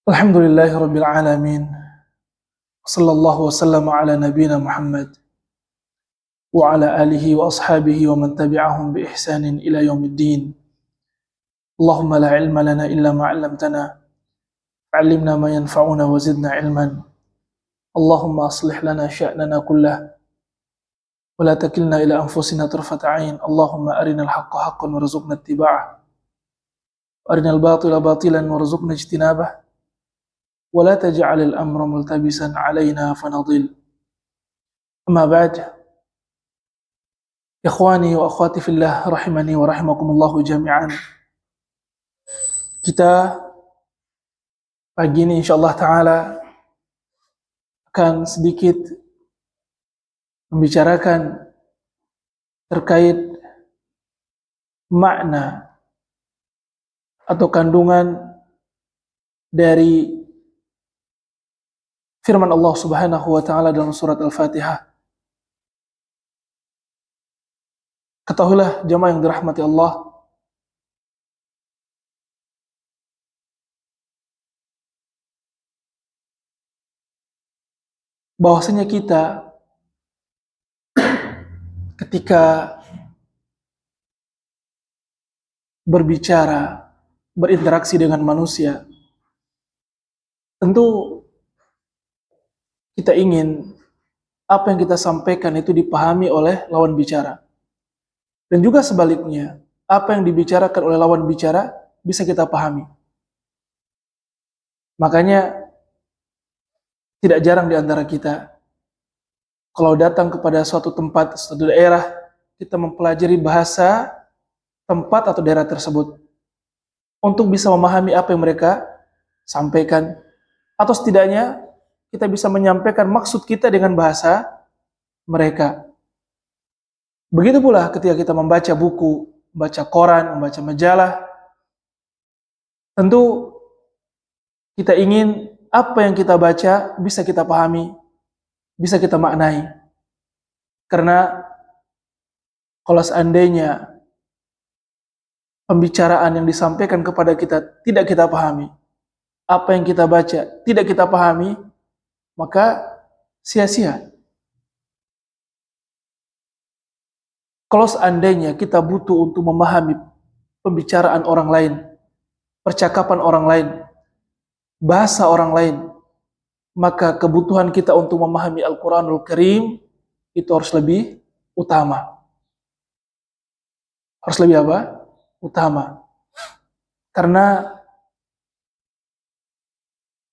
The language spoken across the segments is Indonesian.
Alhamdulillahi Rabbil Alamin. Sallallahu wasallam ala nabina Muhammad wa ala alihi wa ashabihi wa man tabi'ahum bi ihsanin ila yaumiddin. Allahumma la ilma lana illa ma 'allamtana. Fa'allimna ma yanfa'una wa zidna ilman. Allahumma aslih lana sya'nana kullah wa la takilna ila anfusina tarfata 'ain. Allahumma arinal haqqa haqqan warzuqna ittiba'ah. Wa arinal batila batilan warzuqna ijtinabah. ولا تجعل الأمر ملتبسا علينا فنضل أما بعد إخواني وأخواتي في الله رحمني ورحمكم الله جميعا. Kita pagi ini insyaallah ta'ala akan sedikit membicarakan terkait makna atau kandungan dari firman Allah Subhanahu wa taala dalam surat Al-Fatihah. Ketahuilah jemaah yang dirahmati Allah, bahwasanya kita ketika berbicara, berinteraksi dengan manusia, tentu kita ingin apa yang kita sampaikan itu dipahami oleh lawan bicara. Dan juga sebaliknya, apa yang dibicarakan oleh lawan bicara bisa kita pahami. Makanya tidak jarang di antara kita, kalau datang kepada suatu tempat, suatu daerah, kita mempelajari bahasa tempat atau daerah tersebut untuk bisa memahami apa yang mereka sampaikan, atau setidaknya kita bisa menyampaikan maksud kita dengan bahasa mereka. Begitu pula ketika kita membaca buku, membaca koran, membaca majalah, tentu kita ingin apa yang kita baca bisa kita pahami, bisa kita maknai. Karena kalau seandainya pembicaraan yang disampaikan kepada kita tidak kita pahami, apa yang kita baca tidak kita pahami, maka sia-sia. Kalau seandainya kita butuh untuk memahami pembicaraan orang lain, percakapan orang lain, bahasa orang lain, maka kebutuhan kita untuk memahami Al-Quranul Karim itu harus lebih utama. Harus lebih apa? Utama. Karena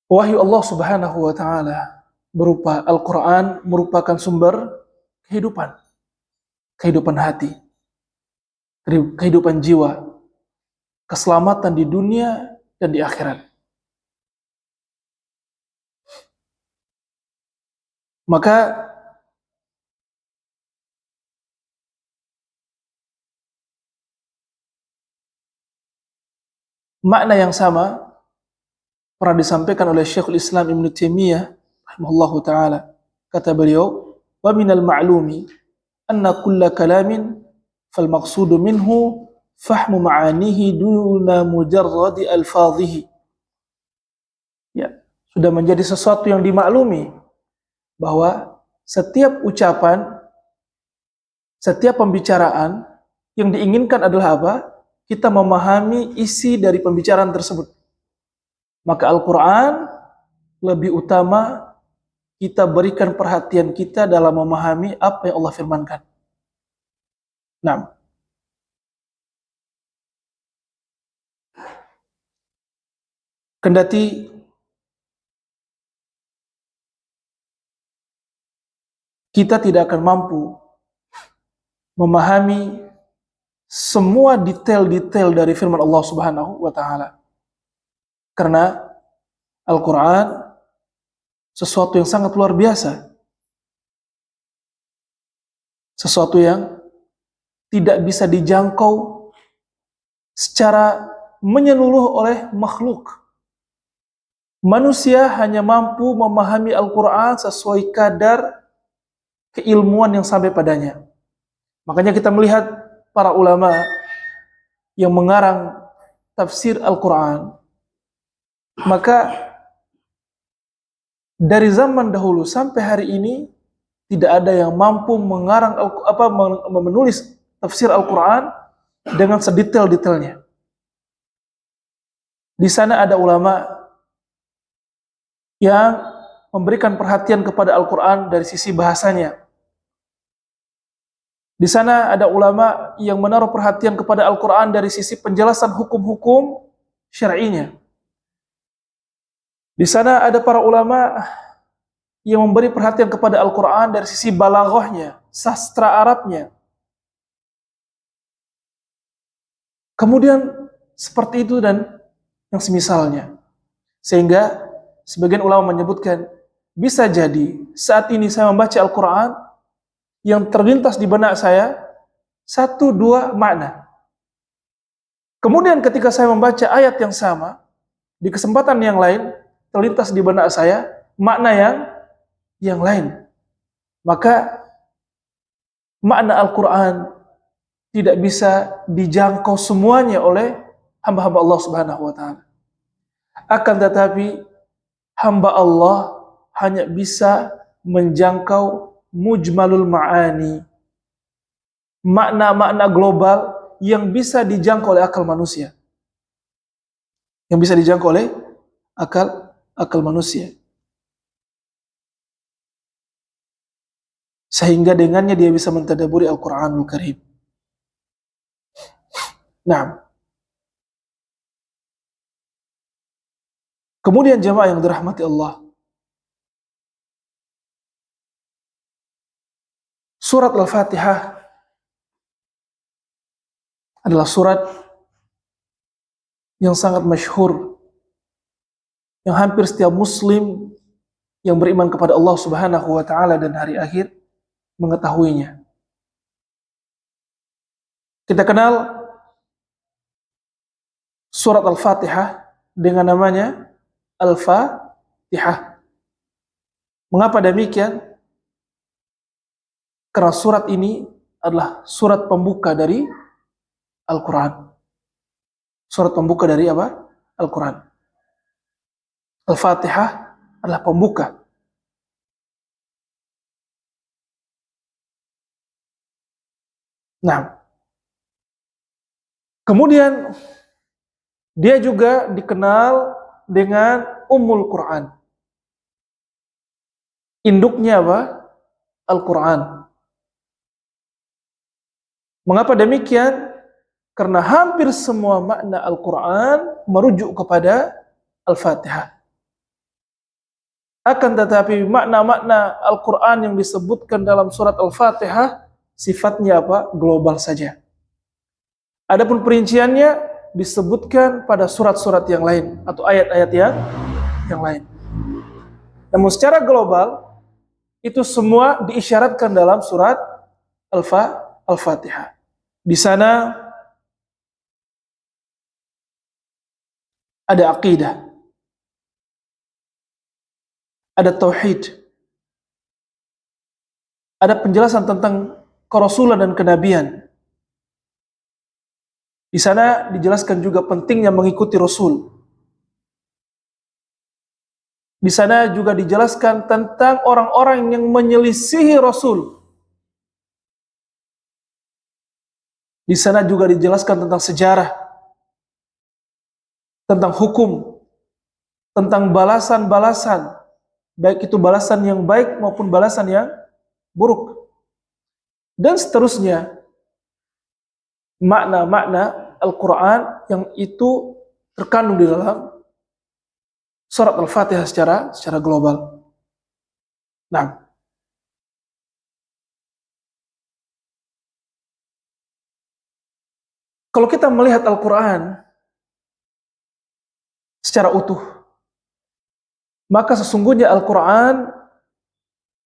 wahyu Allah Subhanahu wa taala berupa Al-Quran merupakan sumber kehidupan hati, kehidupan jiwa, keselamatan di dunia dan di akhirat. Maka makna yang sama pernah disampaikan oleh Syekhul Islam Ibnu Taimiyah rahimahullahu taala. Kata beliau, "Wa minal ma'lumi anna kulla kalamin fal maqsudu minhu fahmu ma'anihi duna mujarradi alfadhihi." Ya, sudah menjadi sesuatu yang dimaklumi bahwa setiap ucapan, setiap pembicaraan yang diinginkan adalah apa? Kita memahami isi dari pembicaraan tersebut. Maka Al-Quran lebih utama kita berikan perhatian kita dalam memahami apa yang Allah firmankan. Nah, kendati kita tidak akan mampu memahami semua detail-detail dari firman Allah Subhanahu wa taala. Karena Al-Quran sesuatu yang sangat luar biasa. Sesuatu yang tidak bisa dijangkau secara menyeluruh oleh makhluk. Manusia hanya mampu memahami Al-Quran sesuai kadar keilmuan yang sampai padanya. Makanya kita melihat para ulama yang mengarang tafsir Al-Quran, maka dari zaman dahulu sampai hari ini tidak ada yang mampu menulis tafsir Al-Quran dengan sedetail-detailnya. Di sana ada ulama yang memberikan perhatian kepada Al-Quran dari sisi bahasanya. Di sana ada ulama yang menaruh perhatian kepada Al-Quran dari sisi penjelasan hukum-hukum syar'inya. Di sana ada para ulama yang memberi perhatian kepada Al-Quran dari sisi balaghahnya, sastra Arabnya. Kemudian seperti itu dan yang semisalnya. Sehingga sebagian ulama menyebutkan, bisa jadi saat ini saya membaca Al-Quran, yang terlintas di benak saya, 1-2 makna. Kemudian ketika saya membaca ayat yang sama, di kesempatan yang lain, terlintas di benak saya, makna yang lain. Maka makna Al-Quran tidak bisa dijangkau semuanya oleh hamba-hamba Allah Subhanahu wa Ta'ala. Akan tetapi hamba Allah hanya bisa menjangkau mujmalul ma'ani, makna-makna global yang bisa dijangkau oleh akal manusia, yang bisa dijangkau oleh akal manusia, sehingga dengannya dia bisa mentadaburi Al-Quranul Karim. Nah, kemudian jemaah yang dirahmati Allah, surat Al-Fatihah adalah surat yang sangat masyhur, yang hampir setiap muslim yang beriman kepada Allah Subhanahu wa Ta'ala dan hari akhir mengetahuinya. Kita kenal surat Al-Fatihah dengan namanya Al-Fatihah. Mengapa demikian? Karena surat ini adalah surat pembuka dari Al-Quran. Surat pembuka dari apa? Al-Quran. Al-Fatihah adalah pembuka. Nah, kemudian dia juga dikenal dengan Ummul Quran. Induknya apa? Al-Quran. Mengapa demikian? Karena hampir semua makna Al-Quran merujuk kepada Al-Fatihah. Akan tetapi makna-makna Al-Quran yang disebutkan dalam surat Al-Fatihah sifatnya apa? Global saja. Adapun perinciannya disebutkan pada surat-surat yang lain atau ayat-ayat yang lain. Namun secara global itu semua diisyaratkan dalam surat Al-Fatihah. Di sana ada aqidah, ada tauhid, ada penjelasan tentang kerasulan dan kenabian. Di sana dijelaskan juga pentingnya mengikuti Rasul. Di sana juga dijelaskan tentang orang-orang yang menyelisihi Rasul. Di sana juga dijelaskan tentang sejarah, tentang hukum, tentang balasan-balasan, baik itu balasan yang baik maupun balasan yang buruk. Dan seterusnya, makna-makna Al-Quran yang itu terkandung di dalam surat Al-Fatihah secara global. Nah, kalau kita melihat Al-Quran secara utuh, maka sesungguhnya Al-Quran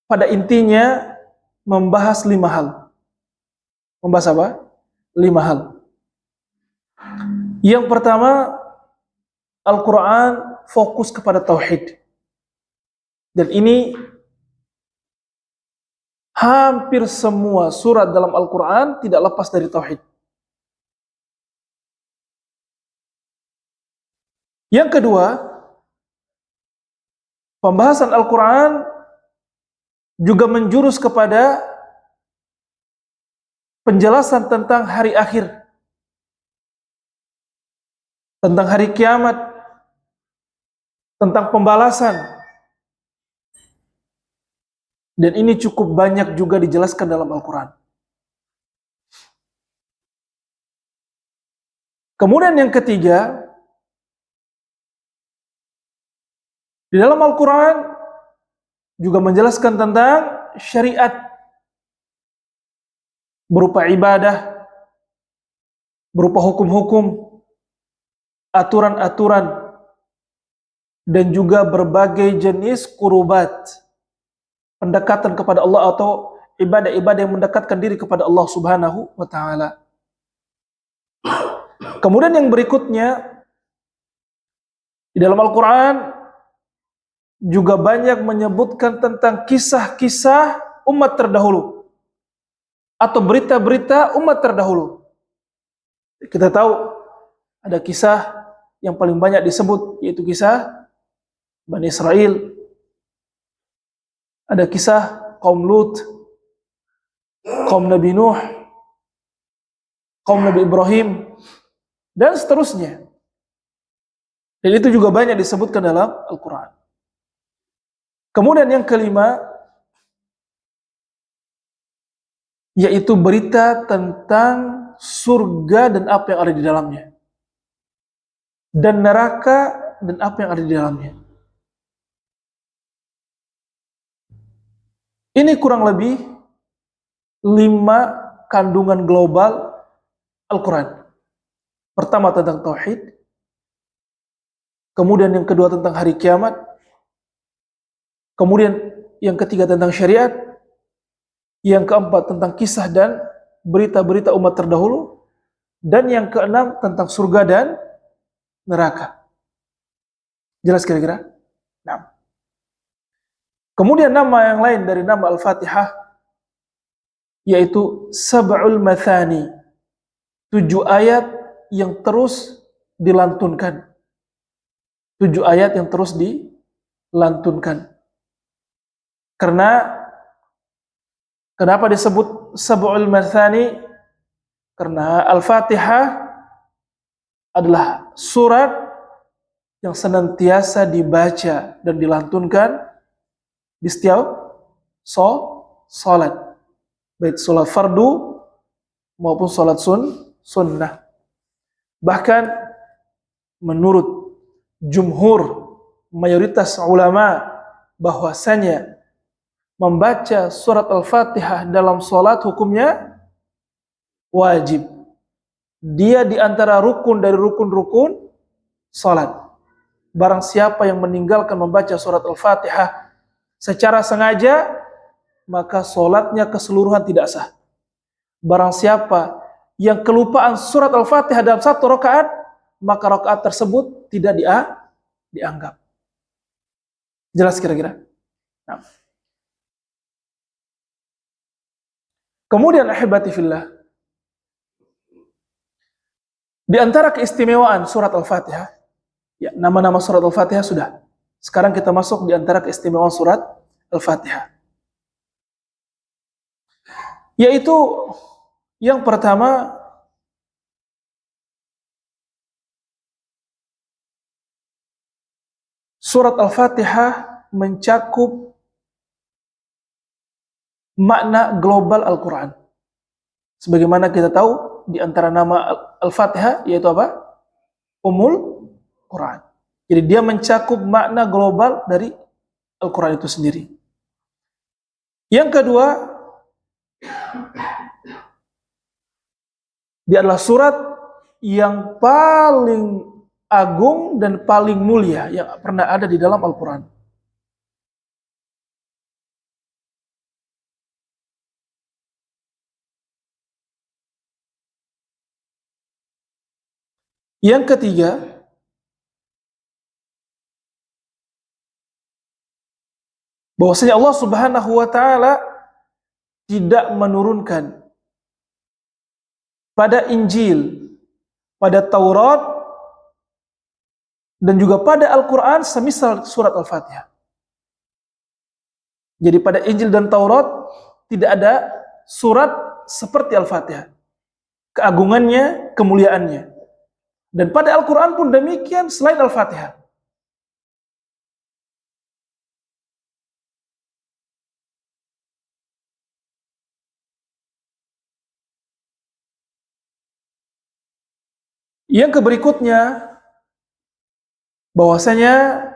pada intinya membahas 5 hal. Membahas apa? 5 hal. Yang pertama, Al-Quran fokus kepada tauhid. Dan ini hampir semua surat dalam Al-Quran tidak lepas dari tauhid. Yang kedua, pembahasan Al-Quran juga menjurus kepada penjelasan tentang hari akhir, tentang hari kiamat, tentang pembalasan. Dan ini cukup banyak juga dijelaskan dalam Al-Quran. Kemudian yang ketiga, di dalam Al-Quran juga menjelaskan tentang syariat berupa ibadah, berupa hukum-hukum, aturan-aturan, dan juga berbagai jenis kurubat, pendekatan kepada Allah atau ibadah-ibadah yang mendekatkan diri kepada Allah Subhanahu wa Ta'ala. Kemudian yang berikutnya, di dalam Al-Quran juga banyak menyebutkan tentang kisah-kisah umat terdahulu atau berita-berita umat terdahulu. Kita tahu ada kisah yang paling banyak disebut, yaitu kisah Bani Israel. Ada kisah kaum Lut, kaum Nabi Nuh, kaum Nabi Ibrahim, dan seterusnya. Dan itu juga banyak disebutkan dalam Al-Quran. Kemudian yang kelima, yaitu berita tentang surga dan apa yang ada di dalamnya, dan neraka dan apa yang ada di dalamnya. Ini kurang lebih 5 kandungan global Al-Quran. Pertama tentang tauhid, kemudian yang kedua tentang hari kiamat, kemudian yang ketiga tentang syariat, yang keempat tentang kisah dan berita-berita umat terdahulu, dan yang keenam tentang surga dan neraka. Jelas kira-kira? Nah. Kemudian nama yang lain dari nama Al-Fatihah yaitu Sab'ul Mathani, 7 ayat yang terus dilantunkan. 7 ayat yang terus dilantunkan. Kenapa disebut Sab'ul Mathani? Karena Al-Fatihah adalah surat yang senantiasa dibaca dan dilantunkan di setiap salat, baik salat fardu maupun salat sunnah. Bahkan menurut jumhur mayoritas ulama bahwasanya membaca surat Al-Fatihah dalam salat hukumnya wajib. Dia di antara rukun dari rukun-rukun salat. Barang siapa yang meninggalkan membaca surat Al-Fatihah secara sengaja, maka solatnya keseluruhan tidak sah. Barang siapa yang kelupaan surat Al-Fatihah dalam 1 rakaat, maka rakaat tersebut tidak dianggap. Jelas kira-kira? Nah. Kemudian ahibati fillah, di antara keistimewaan surat Al-Fatihah, ya, nama-nama surat Al-Fatihah sudah. Sekarang kita masuk di antara keistimewaan surat Al-Fatihah. Yaitu yang pertama, surat Al-Fatihah mencakup makna global Al-Quran. Sebagaimana kita tahu di antara nama Al-Fatihah yaitu apa? Ummul Quran. Jadi dia mencakup makna global dari Al-Quran itu sendiri. Yang kedua, dia adalah surat yang paling agung dan paling mulia yang pernah ada di dalam Al-Quran. Yang ketiga, bahwasanya Allah Subhanahu wa Ta'ala tidak menurunkan pada Injil, pada Taurat, dan juga pada Al-Quran semisal surat Al-Fatihah. Jadi pada Injil dan Taurat tidak ada surat seperti Al-Fatihah. Keagungannya, kemuliaannya. Dan pada Al-Quran pun demikian selain Al-Fatihah. Yang berikutnya, bahwasanya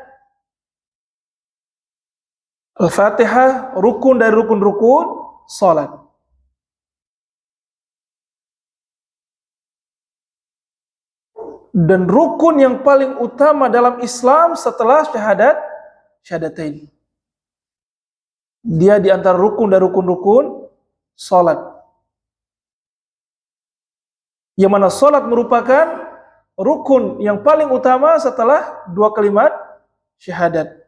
Al-Fatihah rukun dari rukun-rukun salat. Dan rukun yang paling utama dalam Islam setelah syahadatain. Dia di antara rukun dari rukun-rukun salat. Yang mana salat merupakan rukun yang paling utama setelah dua kalimat syahadat.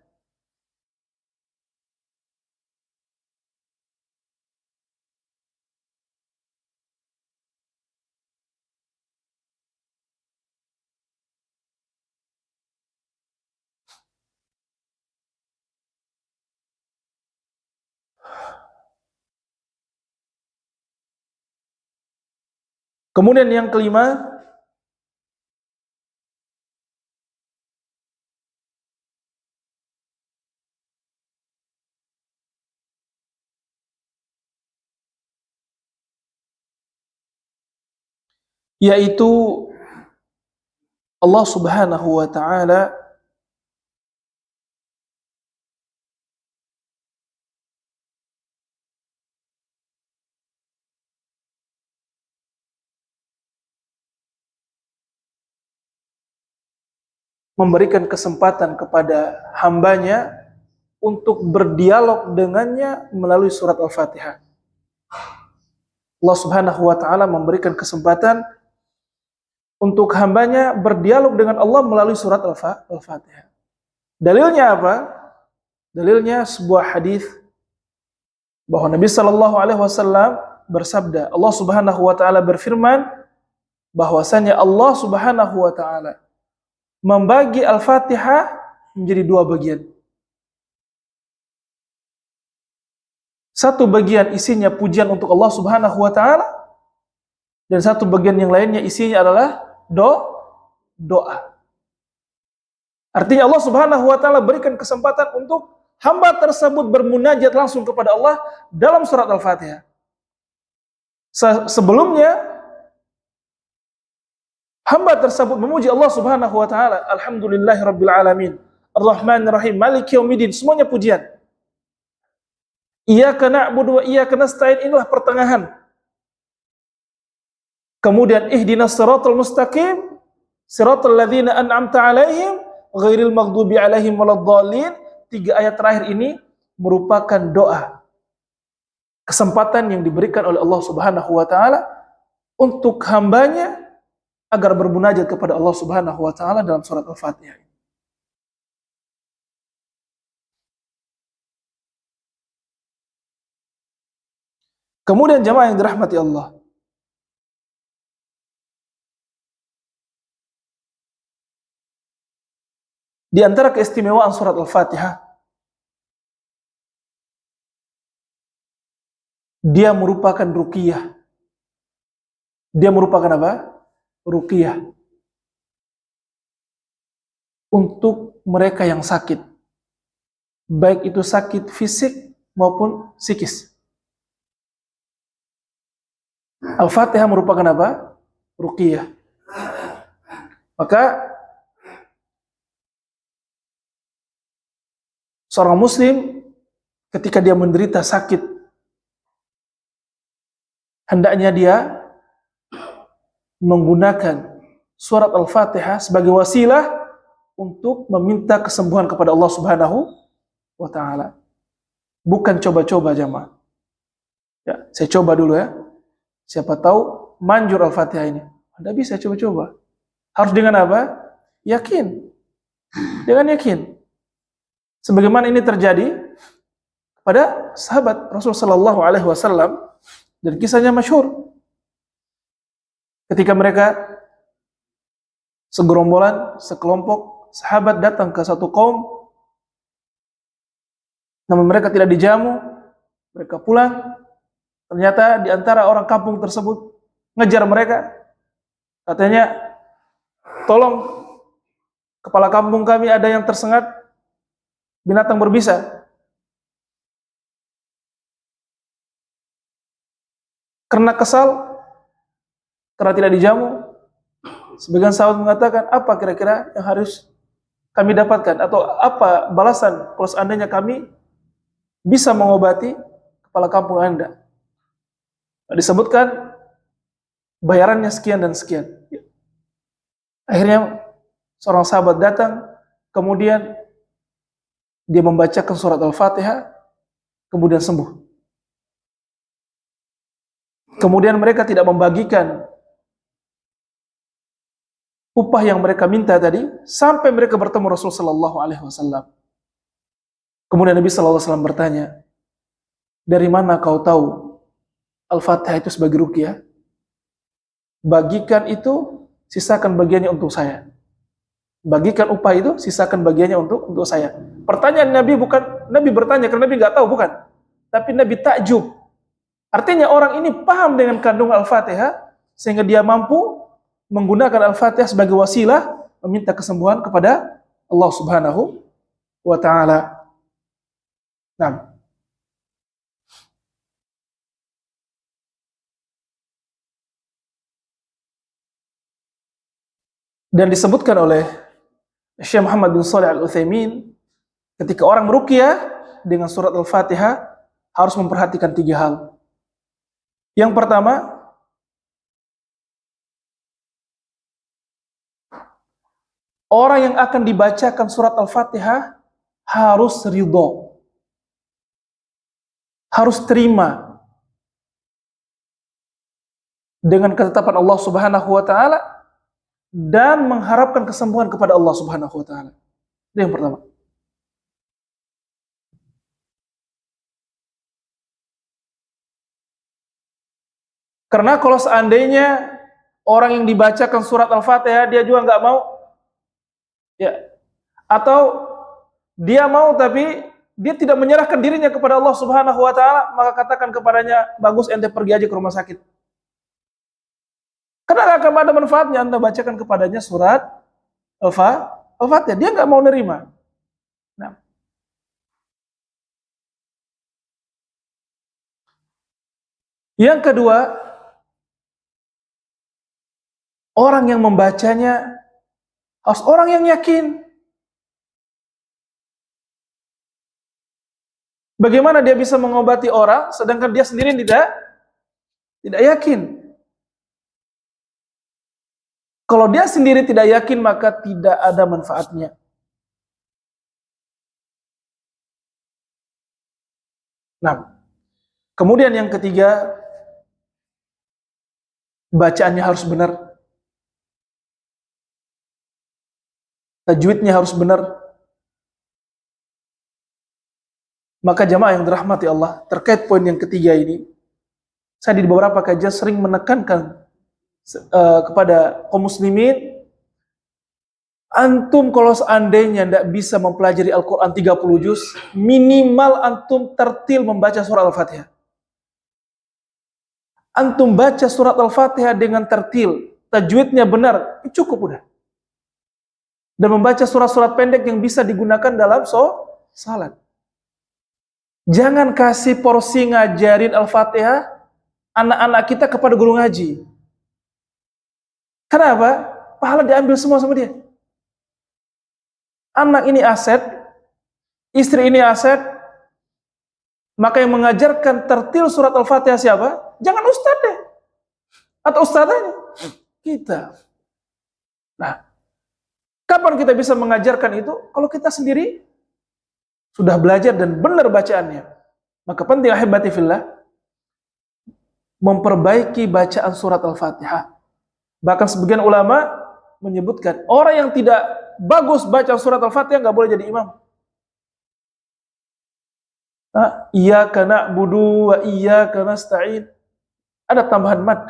Kemudian yang kelima, yaitu Allah Subhanahu wa taala memberikan kesempatan kepada hambanya untuk berdialog dengannya melalui surat Al-Fatihah. Allah Subhanahu wa taala memberikan kesempatan untuk hambanya berdialog dengan Allah melalui surat Al-Fatihah. Dalilnya apa? Dalilnya sebuah hadis bahwa Nabi Shallallahu Alaihi Wasallam bersabda, Allah Subhanahu Wa Taala berfirman bahwasanya Allah Subhanahu Wa Taala membagi Al-Fatihah menjadi dua bagian. Satu bagian isinya pujian untuk Allah Subhanahu Wa Taala, dan satu bagian yang lainnya isinya adalah doa. Artinya Allah Subhanahu Wa Taala berikan kesempatan untuk hamba tersebut bermunajat langsung kepada Allah dalam surat Al-Fatihah. Sebelumnya hamba tersebut memuji Allah Subhanahu wa taala, alhamdulillahirabbil alamin, arrahmanir rahim, maliki yaumiddin, semuanya pujian. Iyyaka na'budu wa iyyaka nasta'in, inilah pertengahan. Kemudian ihdinas siratal mustaqim, siratal ladzina an'amta 'alaihim ghairil maghdubi 'alaihim waladdallin. Tiga ayat terakhir ini merupakan doa. Kesempatan yang diberikan oleh Allah Subhanahu wa taala untuk hambanya agar bermunajat kepada Allah Subhanahu wa taala dalam surat Al-Fatihah. Kemudian jamaah yang dirahmati Allah, di antara keistimewaan surat Al-Fatihah, dia merupakan ruqyah. Dia merupakan apa? Ruqyah untuk mereka yang sakit, baik itu sakit fisik maupun psikis. Al-Fatihah merupakan apa? Ruqyah. Maka seorang muslim ketika dia menderita sakit, hendaknya dia menggunakan surat Al-Fatihah sebagai wasilah untuk meminta kesembuhan kepada Allah Subhanahu wa taala. Bukan coba-coba jamaah. Ya, saya coba dulu ya. Siapa tahu manjur Al-Fatihah ini. Anda bisa coba-coba. Harus dengan apa? Yakin. Dengan yakin. Sebagaimana ini terjadi pada sahabat Rasulullah sallallahu alaihi wasallam, dan kisahnya masyhur. Ketika mereka segerombolan, sekelompok sahabat datang ke satu kaum namun mereka tidak dijamu. Mereka pulang, ternyata di antara orang kampung tersebut ngejar mereka, katanya, tolong, kepala kampung kami ada yang tersengat binatang berbisa. Karena kesal, karena tidak dijamu, sebagian sahabat mengatakan, apa kira-kira yang harus kami dapatkan, atau apa balasan kalau seandainya kami bisa mengobati kepala kampung Anda? Disebutkan bayarannya sekian dan sekian. Akhirnya seorang sahabat datang, kemudian dia membacakan surat Al-Fatihah, kemudian sembuh. Kemudian mereka tidak membagikan upah yang mereka minta tadi sampai mereka bertemu Rasul sallallahu alaihi wasallam. Kemudian Nabi sallallahu alaihi wasallam bertanya, "Dari mana kau tahu Al-Fatihah itu sebagai ruqyah? Bagikan itu, sisakan bagiannya untuk saya. Bagikan upah itu, sisakan bagiannya untuk saya." Pertanyaan Nabi bukan Nabi bertanya karena Nabi nggak tahu, bukan. Tapi Nabi takjub. Artinya orang ini paham dengan kandungan Al-Fatihah sehingga dia mampu menggunakan Al-Fatihah sebagai wasilah meminta kesembuhan kepada Allah Subhanahu wa taala. Nah, dan disebutkan oleh Syekh Muhammad bin Shalih Al-Utsaimin, ketika orang meruqyah dengan surat Al-Fatihah harus memperhatikan 3 hal. Yang pertama, orang yang akan dibacakan surat Al-Fatihah harus ridho, harus terima dengan ketetapan Allah Subhanahu wa taala dan mengharapkan kesembuhan kepada Allah Subhanahu wa taala. Itu yang pertama. Karena kalau seandainya orang yang dibacakan surat Al-Fatihah dia juga nggak mau, ya, atau dia mau tapi dia tidak menyerahkan dirinya kepada Allah Subhanahu wa taala, maka katakan kepadanya, bagus ente pergi aja ke rumah sakit. Karena nggak akan ada manfaatnya Anda bacakan kepadanya surat Al-Fatihah, dia nggak mau nerima. Nah, yang kedua, orang yang membacanya harus orang yang yakin. Bagaimana dia bisa mengobati orang sedangkan dia sendiri tidak yakin? Kalau dia sendiri tidak yakin, maka tidak ada manfaatnya. Nah, kemudian yang ketiga, bacaannya harus benar. Tajwidnya harus benar. Maka jamaah yang dirahmati Allah, terkait poin yang ketiga ini, saya di beberapa kajian sering menekankan kepada kaum muslimin, antum kalau seandainya tidak bisa mempelajari Al-Quran 30 juz, minimal antum tertil membaca surat Al-Fatihah. Antum baca surat Al-Fatihah dengan tertil, tajwidnya benar, cukup udah. Dan membaca surat-surat pendek yang bisa digunakan dalam salat. Jangan kasih porsi ngajarin Al-Fatihah anak-anak kita kepada guru ngaji. Kenapa? Pahala diambil semua sama dia. Anak ini aset, istri ini aset, maka yang mengajarkan tertil surat Al-Fatihah siapa? Jangan ustadz deh, atau ustadzanya, kita. Nah, kapan kita bisa mengajarkan itu? Kalau kita sendiri sudah belajar dan benar bacaannya. Maka penting ahibati fillah memperbaiki bacaan surat Al-Fatihah. Bahkan sebagian ulama menyebutkan orang yang tidak bagus baca surat Al-Fatihah nggak boleh jadi imam. Iyyaka na'budu wa iyyaka nasta'in. Ada tambahan mad.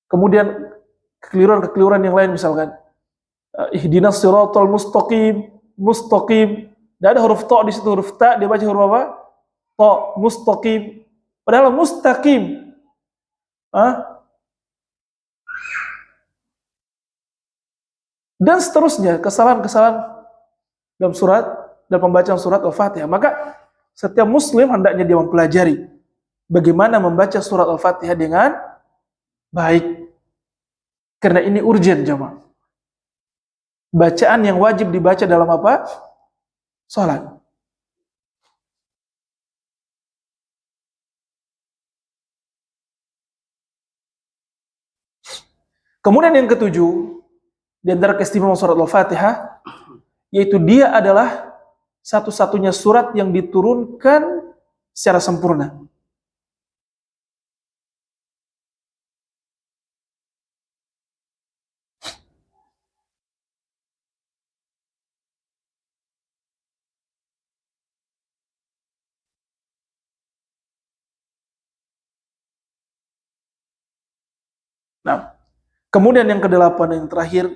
Kemudian kekeliruan-kekeliruan yang lain misalkan ihdinas siratal mustaqim, mustaqim. Tidak ada huruf ta di situ, huruf ta dia baca huruf apa? Ta, mustaqim. Padahal mustaqim. Dan seterusnya, kesalahan-kesalahan dalam pembacaan surat Al-Fatihah. Maka setiap muslim hendaknya dia mempelajari bagaimana membaca surat Al-Fatihah dengan baik. Karena ini urgent, jemaah. Bacaan yang wajib dibaca dalam apa? Salat. Kemudian yang ketujuh, di antara keistimewaan surat Al-Fatihah, yaitu dia adalah satu-satunya surat yang diturunkan secara sempurna. Nah, kemudian yang kedelapan, yang terakhir,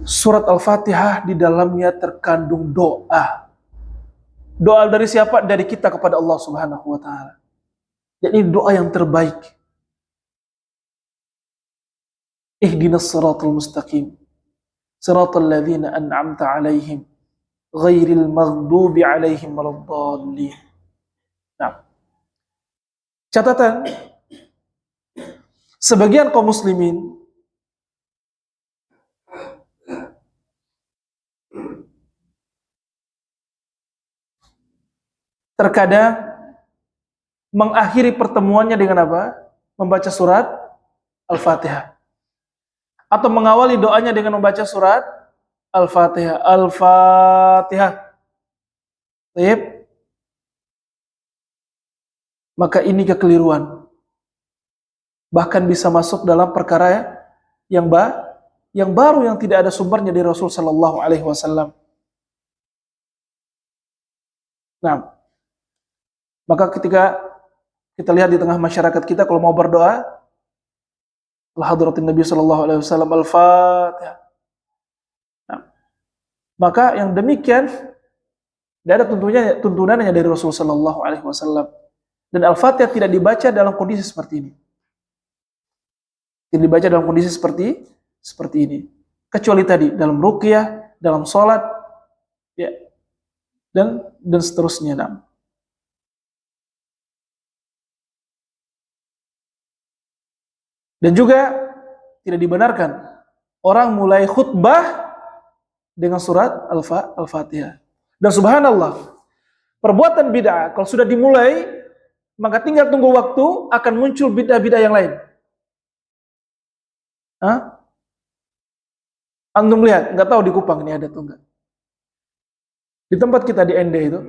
surat Al-Fatihah di dalamnya terkandung doa. Doa dari siapa? Dari kita kepada Allah Subhanahu wa taala. Jadi doa yang terbaik. Ihdinas siratal mustaqim. Siratal ladzina an'amta 'alaihim ghairil maghdubi 'alaihim waladdallin. Nah, catatan, sebagian kaum muslimin terkadang mengakhiri pertemuannya dengan apa? Membaca surat Al-Fatihah. Atau mengawali doanya dengan membaca surat Al-Fatihah. Al-Fatihah. Baik. Maka ini kekeliruan. Bahkan bisa masuk dalam perkara yang baru yang tidak ada sumbernya dari Rasul sallallahu alaihi wasallam. Nah, maka ketika kita lihat di tengah masyarakat kita kalau mau berdoa, al-hadratin Nabi sallallahu alaihi wasallam, Al-Fatihah. Nah, maka yang demikian tidak ada tuntunannya dari Rasul sallallahu alaihi wasallam. Dan Al-Fatihah tidak dibaca dalam kondisi seperti ini. Tidak dibaca dalam kondisi seperti ini. Kecuali tadi dalam ruqyah, dalam salat, ya, dan seterusnya. Nah. Dan juga tidak dibenarkan orang mulai khutbah dengan surat Al-Fatihah. Dan subhanallah, perbuatan bid'ah kalau sudah dimulai, maka tinggal tunggu waktu akan muncul bid'ah-bid'ah yang lain. Antum lihat, nggak tahu di Kupang ini ada atau enggak. Di tempat kita di Ende itu,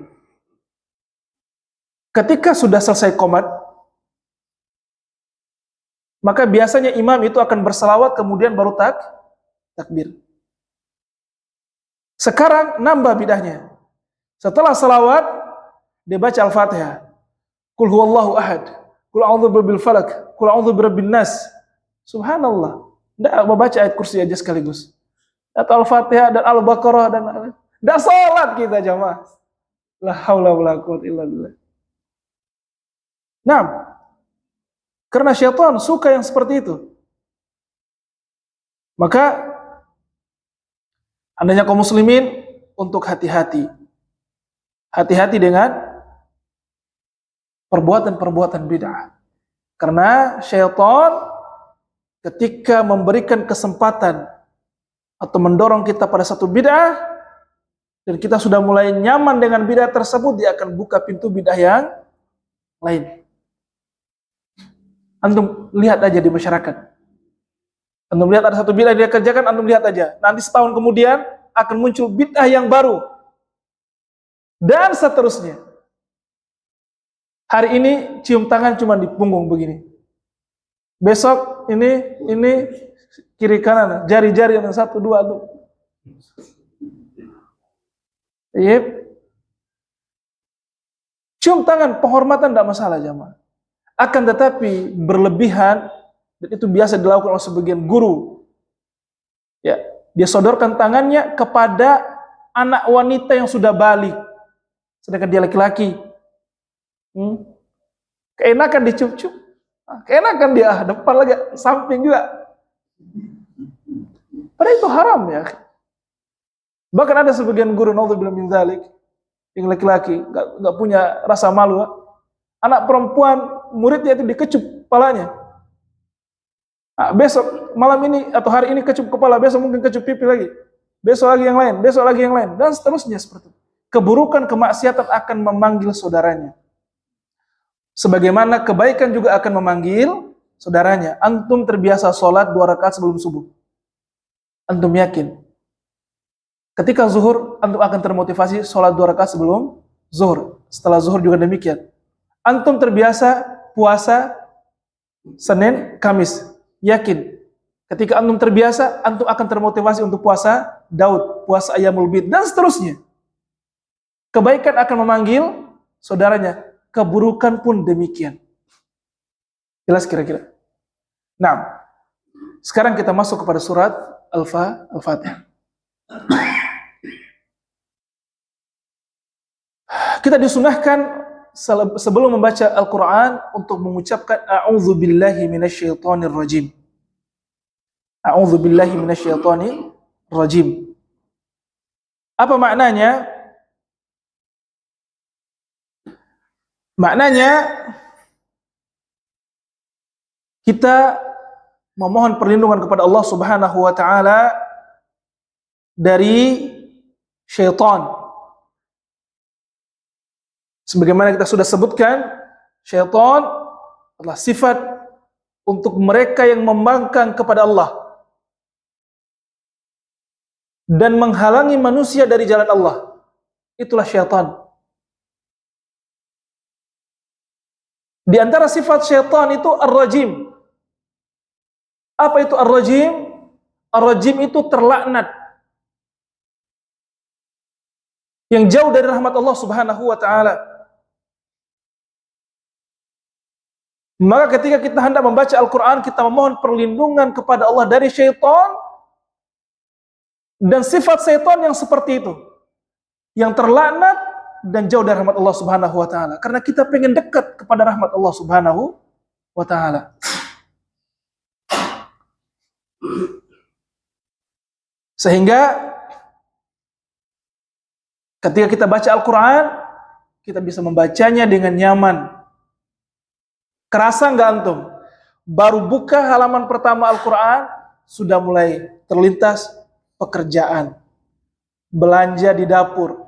ketika sudah selesai qomat, maka biasanya imam itu akan berselawat kemudian baru takbir. Sekarang nambah bid'ahnya. Setelah selawat, dia baca Al-Fatihah. Qul huwallahu ahad, qul a'udzu birabbil falaq, qul a'udzu birabbin nas. Subhanallah. Tidak membaca ayat kursi aja sekaligus. Atau Al-Fatihah dan Al-Baqarah dan tidak salat kita jamaah. La haula wala quwwata illa billah. Nah, karena syaitan suka yang seperti itu. Maka hendaknya kaum muslimin untuk hati-hati. Hati-hati dengan perbuatan-perbuatan bid'ah. Karena syaitan ketika memberikan kesempatan atau mendorong kita pada satu bid'ah dan kita sudah mulai nyaman dengan bid'ah tersebut, dia akan buka pintu bid'ah yang lain. Antum lihat aja di masyarakat. Antum lihat ada satu bid'ah yang dia kerjakan, antum lihat aja. Nanti setahun kemudian akan muncul bid'ah yang baru. Dan seterusnya. Hari ini cium tangan cuma di punggung begini. Besok ini kiri kanan, jari-jari yang satu dua tuh. Yep. Cium tangan penghormatan tidak masalah jamaah. Akan tetapi berlebihan Dan itu biasa dilakukan oleh sebagian guru. Ya, dia sodorkan tangannya kepada anak wanita yang sudah balik, sedangkan dia laki-laki. Keenakan dicup-cup, keenakan dia depan lagi, samping juga. Padahal itu haram ya. Bahkan ada sebagian guru, naudzubillah min dzalik, yang laki-laki nggak punya rasa malu. Anak perempuan muridnya itu dikecup kepalanya. Besok malam ini atau hari ini kecup kepala, besok mungkin kecup pipi lagi, besok lagi yang lain, besok lagi yang lain, dan seterusnya seperti itu. Keburukan, kemaksiatan akan memanggil saudaranya. Sebagaimana kebaikan juga akan memanggil saudaranya. Antum terbiasa sholat 2 rakaat sebelum subuh. Antum yakin ketika zuhur antum akan termotivasi sholat 2 rakaat sebelum zuhur. Setelah zuhur juga demikian. Antum terbiasa puasa Senin, Kamis. Yakin ketika antum terbiasa, antum akan termotivasi untuk puasa Daud, puasa Ayyamul Bid, dan seterusnya. Kebaikan akan memanggil saudaranya, keburukan pun demikian. Jelas kira-kira? Nah, sekarang kita masuk kepada surat Al-Fatihah. Kita disunahkan sebelum membaca Al-Quran untuk mengucapkan A'udzu billahi minasyaitonir rajim. A'udzu billahi minasyaitonir rajim. Apa maknanya? Maknanya kita memohon perlindungan kepada Allah Subhanahu wa taala dari syaitan. Sebagaimana kita sudah sebutkan, syaitan adalah sifat untuk mereka yang membangkang kepada Allah dan menghalangi manusia dari jalan Allah. Itulah syaitan. Di antara sifat syaitan itu ar-rajim. Apa itu ar-rajim? Ar-rajim itu terlaknat, yang jauh dari rahmat Allah Subhanahu wa taala. Maka ketika kita hendak membaca Al-Quran, kita memohon perlindungan kepada Allah dari syaitan dan sifat syaitan yang seperti itu, yang terlaknat dan jauh dari rahmat Allah Subhanahu wa taala. Karena kita pengen dekat kepada rahmat Allah Subhanahu wa taala. Sehingga ketika kita baca Al-Quran, kita bisa membacanya dengan nyaman. Kerasa nggak antum? Baru buka halaman pertama Al-Quran, sudah mulai terlintas pekerjaan, belanja di dapur,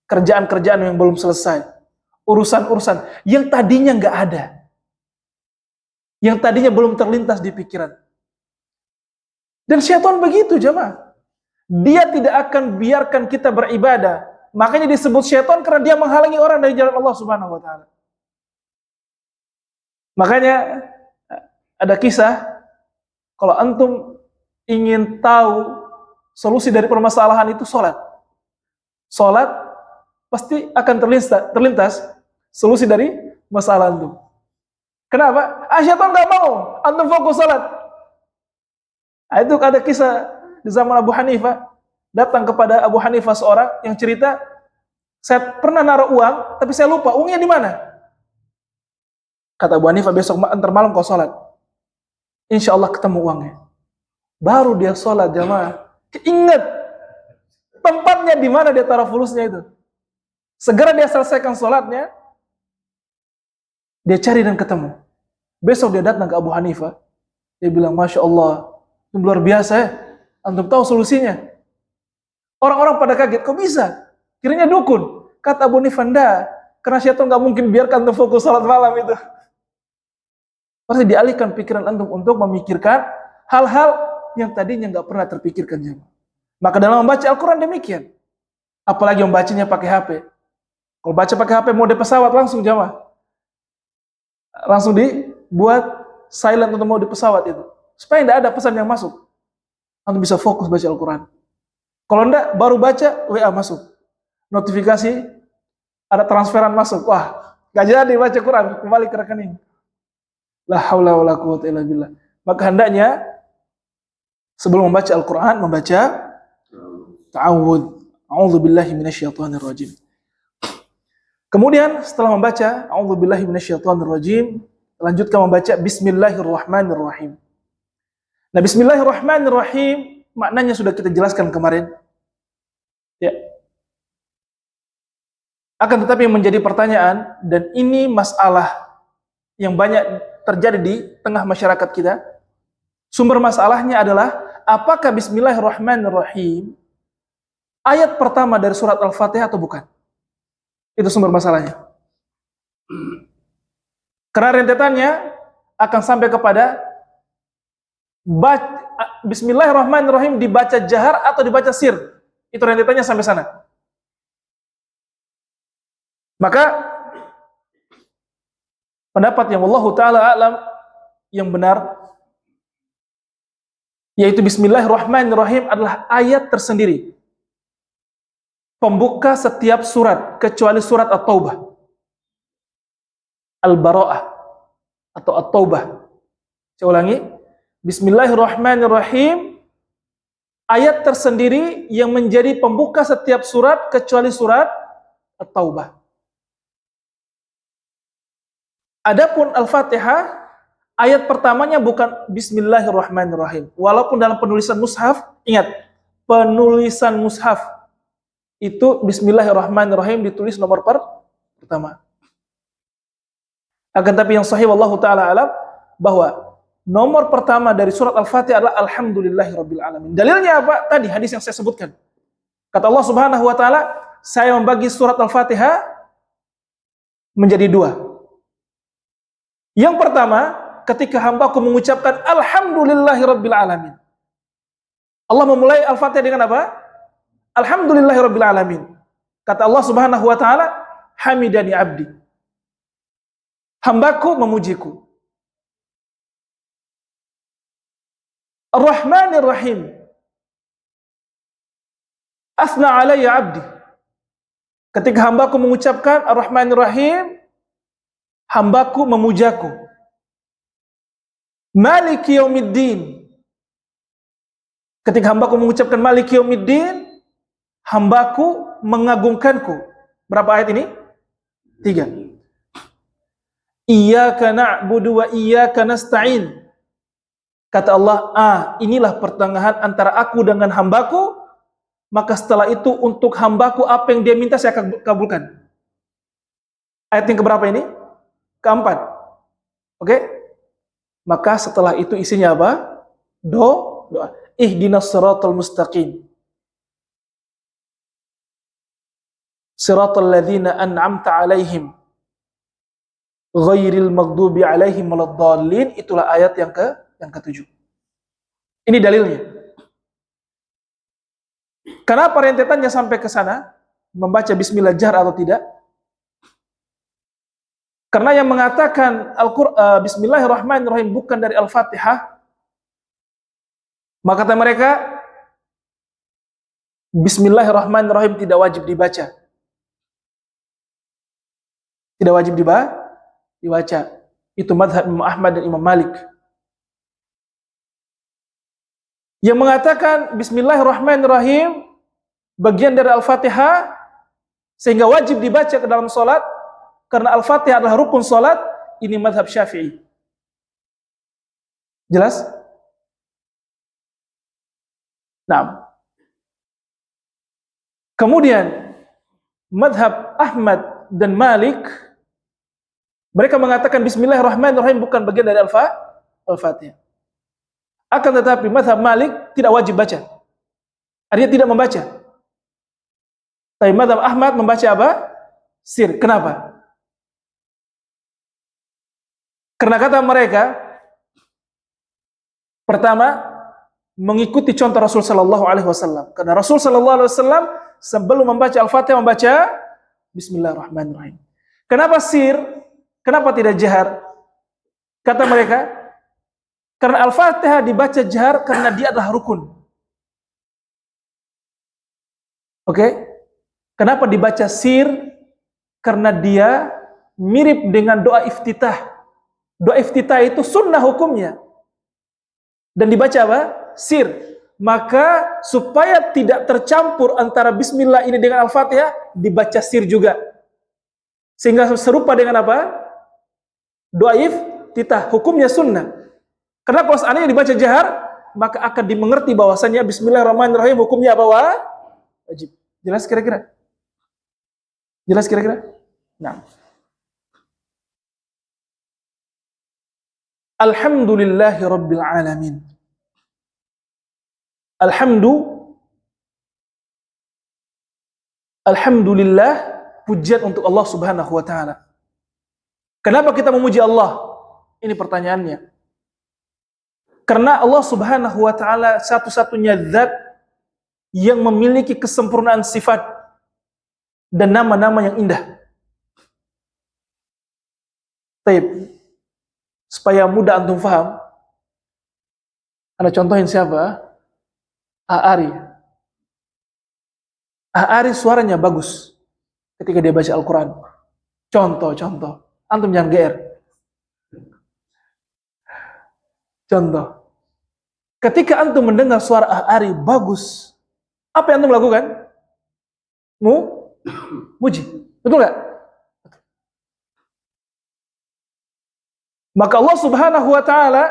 kerjaan-kerjaan yang belum selesai, urusan-urusan yang tadinya nggak ada, yang tadinya belum terlintas di pikiran. Dan syaitan begitu jemaah, dia tidak akan biarkan kita beribadah. Makanya disebut syaitan karena dia menghalangi orang dari jalan Allah Subhanahu wa taala. Makanya ada kisah, kalau antum ingin tahu solusi dari permasalahan itu, sholat. Sholat pasti akan terlintas solusi dari masalah antum. Kenapa? Syaitan nggak mau antum fokus sholat. Itu ada kisah di zaman Abu Hanifah, datang kepada Abu Hanifah seorang yang cerita, saya pernah naruh uang, tapi saya lupa uangnya di mana. Kata Abu Hanifah, besok antar malam kau sholat, insya Allah ketemu uangnya. Baru dia sholat jamaah, ingat tempatnya di mana dia taruh fulusnya itu. Segera dia selesaikan sholatnya, dia cari dan ketemu. Besok dia datang ke Abu Hanifah, dia bilang, Masya Allah, itu luar biasa ya, antum tahu solusinya. Orang-orang pada kaget, kok bisa? Kiranya dukun. Kata Abu Hanifah, enggak, karena syaitan nggak mungkin biarkan antum fokus sholat malam itu. Pasti dialihkan pikiran antum untuk memikirkan hal-hal yang tadinya nggak pernah terpikirkan jemaah. Maka dalam membaca Al-Quran demikian. Apalagi membacanya pakai HP. Kalau baca pakai HP mode pesawat langsung jemaah, langsung dibuat silent untuk mode pesawat itu, supaya tidak ada pesan yang masuk. Antum bisa fokus baca Al-Quran. Kalau enggak, baru baca WA masuk, notifikasi ada transferan masuk. Wah, nggak jadi baca Quran, kembali ke rekening. La haula wala quwwata illa billah. Maka hendaknya sebelum membaca Al-Qur'an membaca ta'awudz. A'udzubillahi minasyaitonir rajim. Kemudian setelah membaca a'udzubillahi minasyaitonir rajim, lanjutkan membaca bismillahirrahmanirrahim. Nah, bismillahirrahmanirrahim maknanya sudah kita jelaskan kemarin. Ya. Akan tetapi yang menjadi pertanyaan, dan ini masalah yang banyak terjadi di tengah masyarakat kita. Sumber masalahnya adalah apakah bismillahirrahmanirrahim ayat pertama dari surat Al-Fatihah atau bukan? Itu sumber masalahnya. Karena rentetannya akan sampai kepada bismillahirrahmanirrahim dibaca jahar atau dibaca sir. Itu rentetannya sampai sana. Maka pendapat yang wallahu taala alam yang benar, yaitu bismillahirrahmanirrahim adalah ayat tersendiri, pembuka setiap surat kecuali surat At-Taubah, Al-Bara'ah atau At-Taubah. Saya ulangi, bismillahirrahmanirrahim ayat tersendiri yang menjadi pembuka setiap surat kecuali surat At-Taubah. Adapun Al-Fatihah, ayat pertamanya bukan bismillahirrahmanirrahim. Walaupun dalam penulisan mushaf, ingat, penulisan mushaf itu bismillahirrahmanirrahim ditulis nomor pertama. Akan tapi yang sahih wallahu taala alam bahwa nomor pertama dari surat Al-Fatihah adalah alhamdulillahirabbil alamin. Dalilnya apa? Tadi hadis yang saya sebutkan. Kata Allah Subhanahu wa taala, saya membagi surat Al-Fatihah menjadi dua. Yang pertama, ketika hambaku mengucapkan alhamdulillahirabbil alamin. Allah memulai Al-Fatihah dengan apa? Alhamdulillahirabbil alamin. Kata Allah Subhanahu wa taala, hamidani abdi. Hambaku memujiku. Ar-Rahmanir Rahim. Asna alayya abdi. Ketika hambaku mengucapkan Ar-Rahmanir Rahim, hambaku memujaku. Maliki yaumiddin. Ketika hambaku mengucapkan Maliki yaumiddin, hambaku mengagungkanku. Berapa ayat ini? 3. Iyyaka na'budu wa iyyaka nasta'in. Kata Allah, inilah pertengahan antara aku dengan hambaku, maka setelah itu untuk hambaku apa yang dia minta saya kabulkan. Ayat yang keberapa ini? Keempat. Oke? Maka setelah itu isinya apa? Doa. Ihdinas siratal mustaqim. Siratal ladzina an'amta 'alaihim ghairil maghdubi 'alaihim waladdallin. Itulah ayat yang ke-7. Ini dalilnya. Kenapa rentetannya sampai ke sana? Membaca bismillah jahr atau tidak? Karena yang mengatakan bismillahirrahmanirrahim bukan dari Al-Fatihah, maka kata mereka bismillahirrahmanirrahim tidak wajib dibaca. Tidak wajib dibaca. Itu mazhab Imam Ahmad dan Imam Malik. Yang mengatakan bismillahirrahmanirrahim bagian dari Al-Fatihah sehingga wajib dibaca ke dalam salat karena Al-Fatihah adalah rukun salat, ini mazhab Syafi'i. Jelas? Nah. Kemudian mazhab Ahmad dan Malik, mereka mengatakan bismillahirrahmanirrahim bukan bagian dari Al-Fatihah. Akan tetapi mazhab Malik tidak wajib baca. Artinya tidak membaca. Tapi mazhab Ahmad membaca apa? Sir. Kenapa? Karena kata mereka, pertama, mengikuti contoh Rasul sallallahu alaihi wasallam. Karena Rasul sallallahu alaihi wasallam sebelum membaca Al-Fatihah membaca bismillahirrahmanirrahim. Kenapa sir? Kenapa tidak jahar? Kata mereka, karena Al-Fatihah dibaca jahar karena dia adalah rukun. Oke? Kenapa dibaca sir? Karena dia mirip dengan doa iftitah. Doa iftitah itu sunnah hukumnya. Dan dibaca apa? Sir. Maka supaya tidak tercampur antara bismillah ini dengan Al-Fatihah, dibaca sir juga. Sehingga serupa dengan apa? Doa iftitah, hukumnya sunnah. Karena kalau seandainya dibaca jahar, maka akan dimengerti bahwasanya bismillahirrahmanirrahim hukumnya apa? Wajib. Jelas kira-kira? Jelas kira-kira? Nah. Alhamdulillahi Rabbil Alamin. Alhamdulillah, pujian untuk Allah Subhanahu wa Ta'ala. Kenapa kita memuji Allah? Ini pertanyaannya. Karena Allah Subhanahu wa Ta'ala satu-satunya zat yang memiliki kesempurnaan sifat dan nama-nama yang indah. Taib. Supaya mudah antum faham, Anda contohin siapa? A'ari. A'ari suaranya bagus ketika dia baca Al-Quran. Contoh. Antum jangan GR. Contoh. Ketika antum mendengar suara A'ari bagus, apa yang antum lakukan? Muji. Betul nggak? Maka Allah Subhanahu wa Ta'ala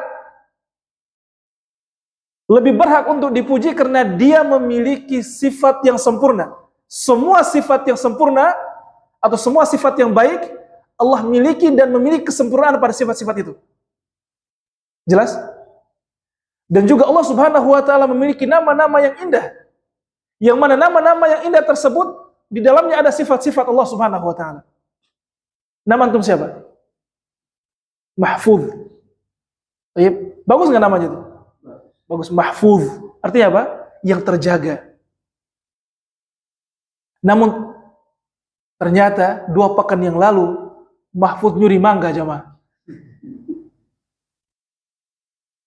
lebih berhak untuk dipuji karena dia memiliki sifat yang sempurna. Semua sifat yang sempurna atau semua sifat yang baik Allah miliki dan memiliki kesempurnaan pada sifat-sifat itu. Jelas? Dan juga Allah Subhanahu wa Ta'ala memiliki nama-nama yang indah. Yang mana nama-nama yang indah tersebut di dalamnya ada sifat-sifat Allah Subhanahu wa Ta'ala. Nama antum siapa? Mahfuz. Bagus nggak namanya itu? Bagus. Mahfuz. Artinya apa? Yang terjaga. Namun ternyata 2 pekan yang lalu Mahfuz nyuri mangga jamaah.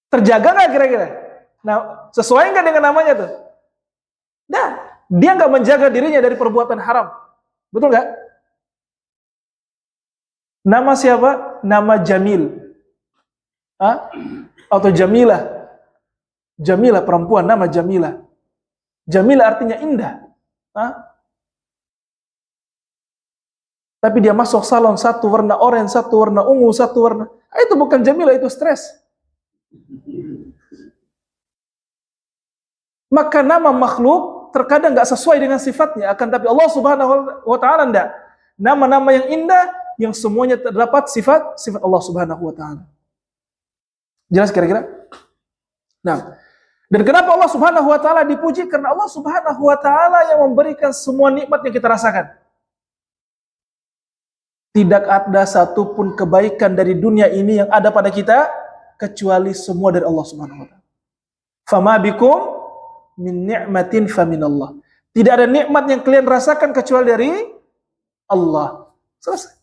Terjaga nggak kira-kira? Nah, sesuai nggak dengan namanya tuh? Nah, dia nggak menjaga dirinya dari perbuatan haram. Betul nggak? Nama siapa? Nama Jamil. Atau Jamilah. Jamilah perempuan, nama Jamilah. Jamilah artinya indah. Tapi dia masuk salon satu warna oranye, satu warna ungu, satu warna. Itu bukan Jamilah, itu stres. Maka nama makhluk terkadang nggak sesuai dengan sifatnya, akan tapi Allah Subhanahu wa Ta'ala enggak. Nama-nama yang indah yang semuanya terdapat sifat Allah Subhanahu wa Ta'ala. Jelas kira-kira? Nah, dan kenapa Allah Subhanahu wa Ta'ala dipuji? Karena Allah Subhanahu wa Ta'ala yang memberikan semua nikmat yang kita rasakan. Tidak ada satupun kebaikan dari dunia ini yang ada pada kita kecuali semua dari Allah Subhanahu wa Ta'ala. Fama bikum min ni'matin faminallah. Tidak ada nikmat yang kalian rasakan kecuali dari Allah. Selesai.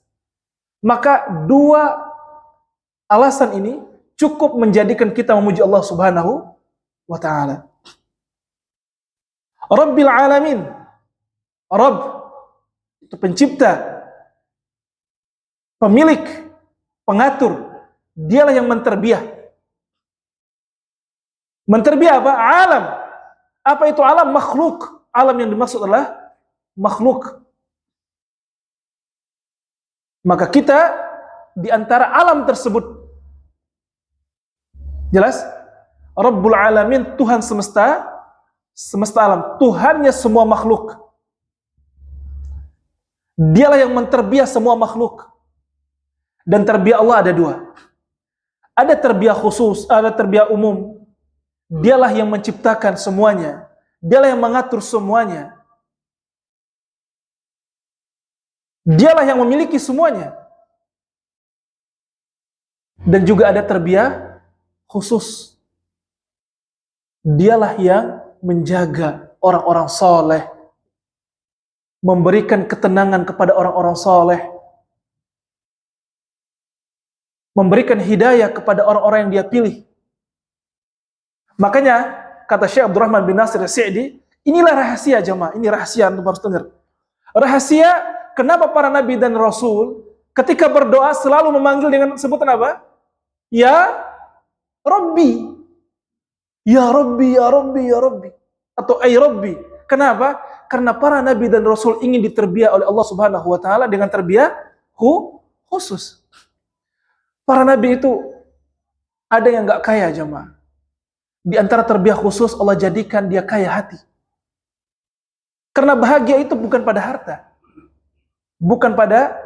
Maka 2 alasan ini cukup menjadikan kita memuji Allah Subhanahu wa Ta'ala. Rabbil Alamin. Rabb itu pencipta, pemilik, pengatur. Dialah yang menterbiah. Menterbiah apa? Alam. Apa itu alam? Makhluk. Alam yang dimaksud adalah makhluk. Maka kita di antara alam tersebut. Jelas? Rabbul Alamin, Tuhan semesta alam, Tuhannya semua makhluk. Dialah yang menterbiah semua makhluk. Dan terbiah Allah ada 2. Ada terbiah khusus, ada terbiah umum. Dialah yang menciptakan semuanya. Dialah yang mengatur semuanya. Dialah yang memiliki semuanya. Dan juga ada terbiah khusus. Dialah yang menjaga orang-orang soleh, memberikan ketenangan kepada orang-orang soleh, memberikan hidayah kepada orang-orang yang dia pilih. Makanya kata Syekh Abdurrahman bin Nasir As-Sa'di, inilah rahasia jemaah, ini rahasia antum harus dengar. Rahasia kenapa para nabi dan rasul ketika berdoa selalu memanggil dengan sebutan apa? ya Rabbi, ya Rabbi, ya Rabbi, ya Rabbi, atau ay Rabbi. Kenapa? Karena para nabi dan rasul ingin diterbiah oleh Allah Subhanahu wa taala dengan terbiah khusus. Para nabi itu ada yang enggak kaya, jemaah. Di antara terbiah khusus Allah jadikan dia kaya hati. Karena bahagia itu bukan pada harta, bukan pada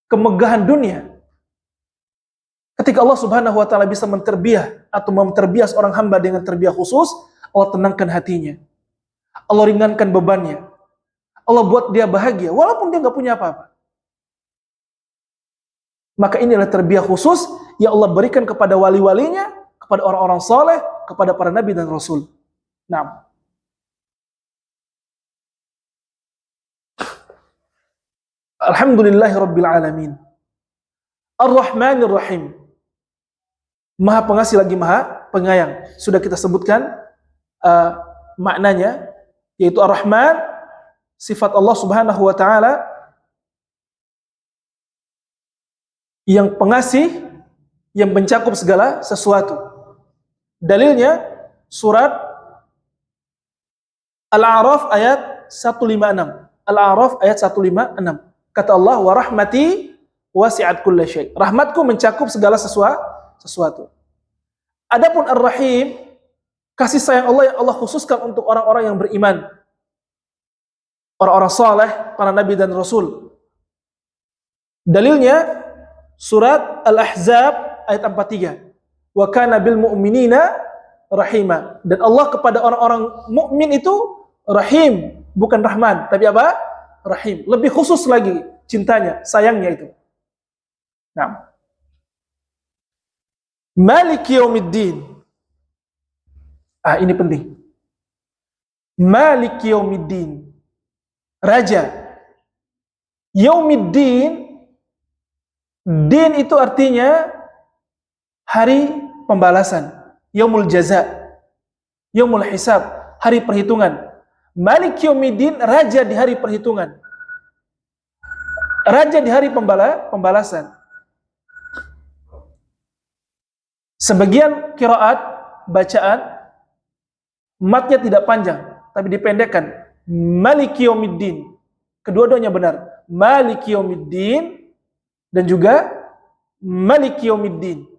kemegahan dunia. Ketika Allah Subhanahu wa taala bisa menterbiah atau memterbiah seorang hamba dengan terbiah khusus, Allah tenangkan hatinya. Allah ringankan bebannya. Allah buat dia bahagia walaupun dia enggak punya apa-apa. Maka inilah terbiah khusus yang Allah berikan kepada wali-walinya, kepada orang-orang saleh, kepada para nabi dan rasul. Nah, Alhamdulillahirabbil alamin. Ar-Rahmanir Rahim. Maha pengasih lagi maha penyayang. Sudah kita sebutkan maknanya, yaitu Ar-Rahman, sifat Allah Subhanahu wa taala yang pengasih, yang mencakup segala sesuatu. Dalilnya surat Al-A'raf ayat 156. Al-A'raf ayat 156. Kata Allah, "Wa rahmati wasi'at kulla syai'." Rahmatku mencakup segala sesuatu. Adapun Ar-Rahim, kasih sayang Allah yang Allah khususkan untuk orang-orang yang beriman, orang-orang saleh, para nabi dan rasul. Dalilnya surat Al-Ahzab ayat 43. Wa kana bil mu'minina rahima. Dan Allah kepada orang-orang mukmin itu rahim, bukan rahman, tapi apa? Rahim. Lebih khusus lagi cintanya, sayangnya itu. Nah, Maliki yaumiddin. Ini penting. Maliki yaumiddin. Raja. Yaumiddin, din itu artinya hari pembalasan. Yaumul jaza. Yaumul hisab, hari perhitungan. Maliki yaumiddin, raja di hari perhitungan. Raja di hari pembalasan. Sebagian qiraat, bacaan, matnya tidak panjang, tapi dipendekkan. Maliki yaumiddin. Kedua-duanya benar. Maliki yaumiddin dan juga Maliki yaumiddin.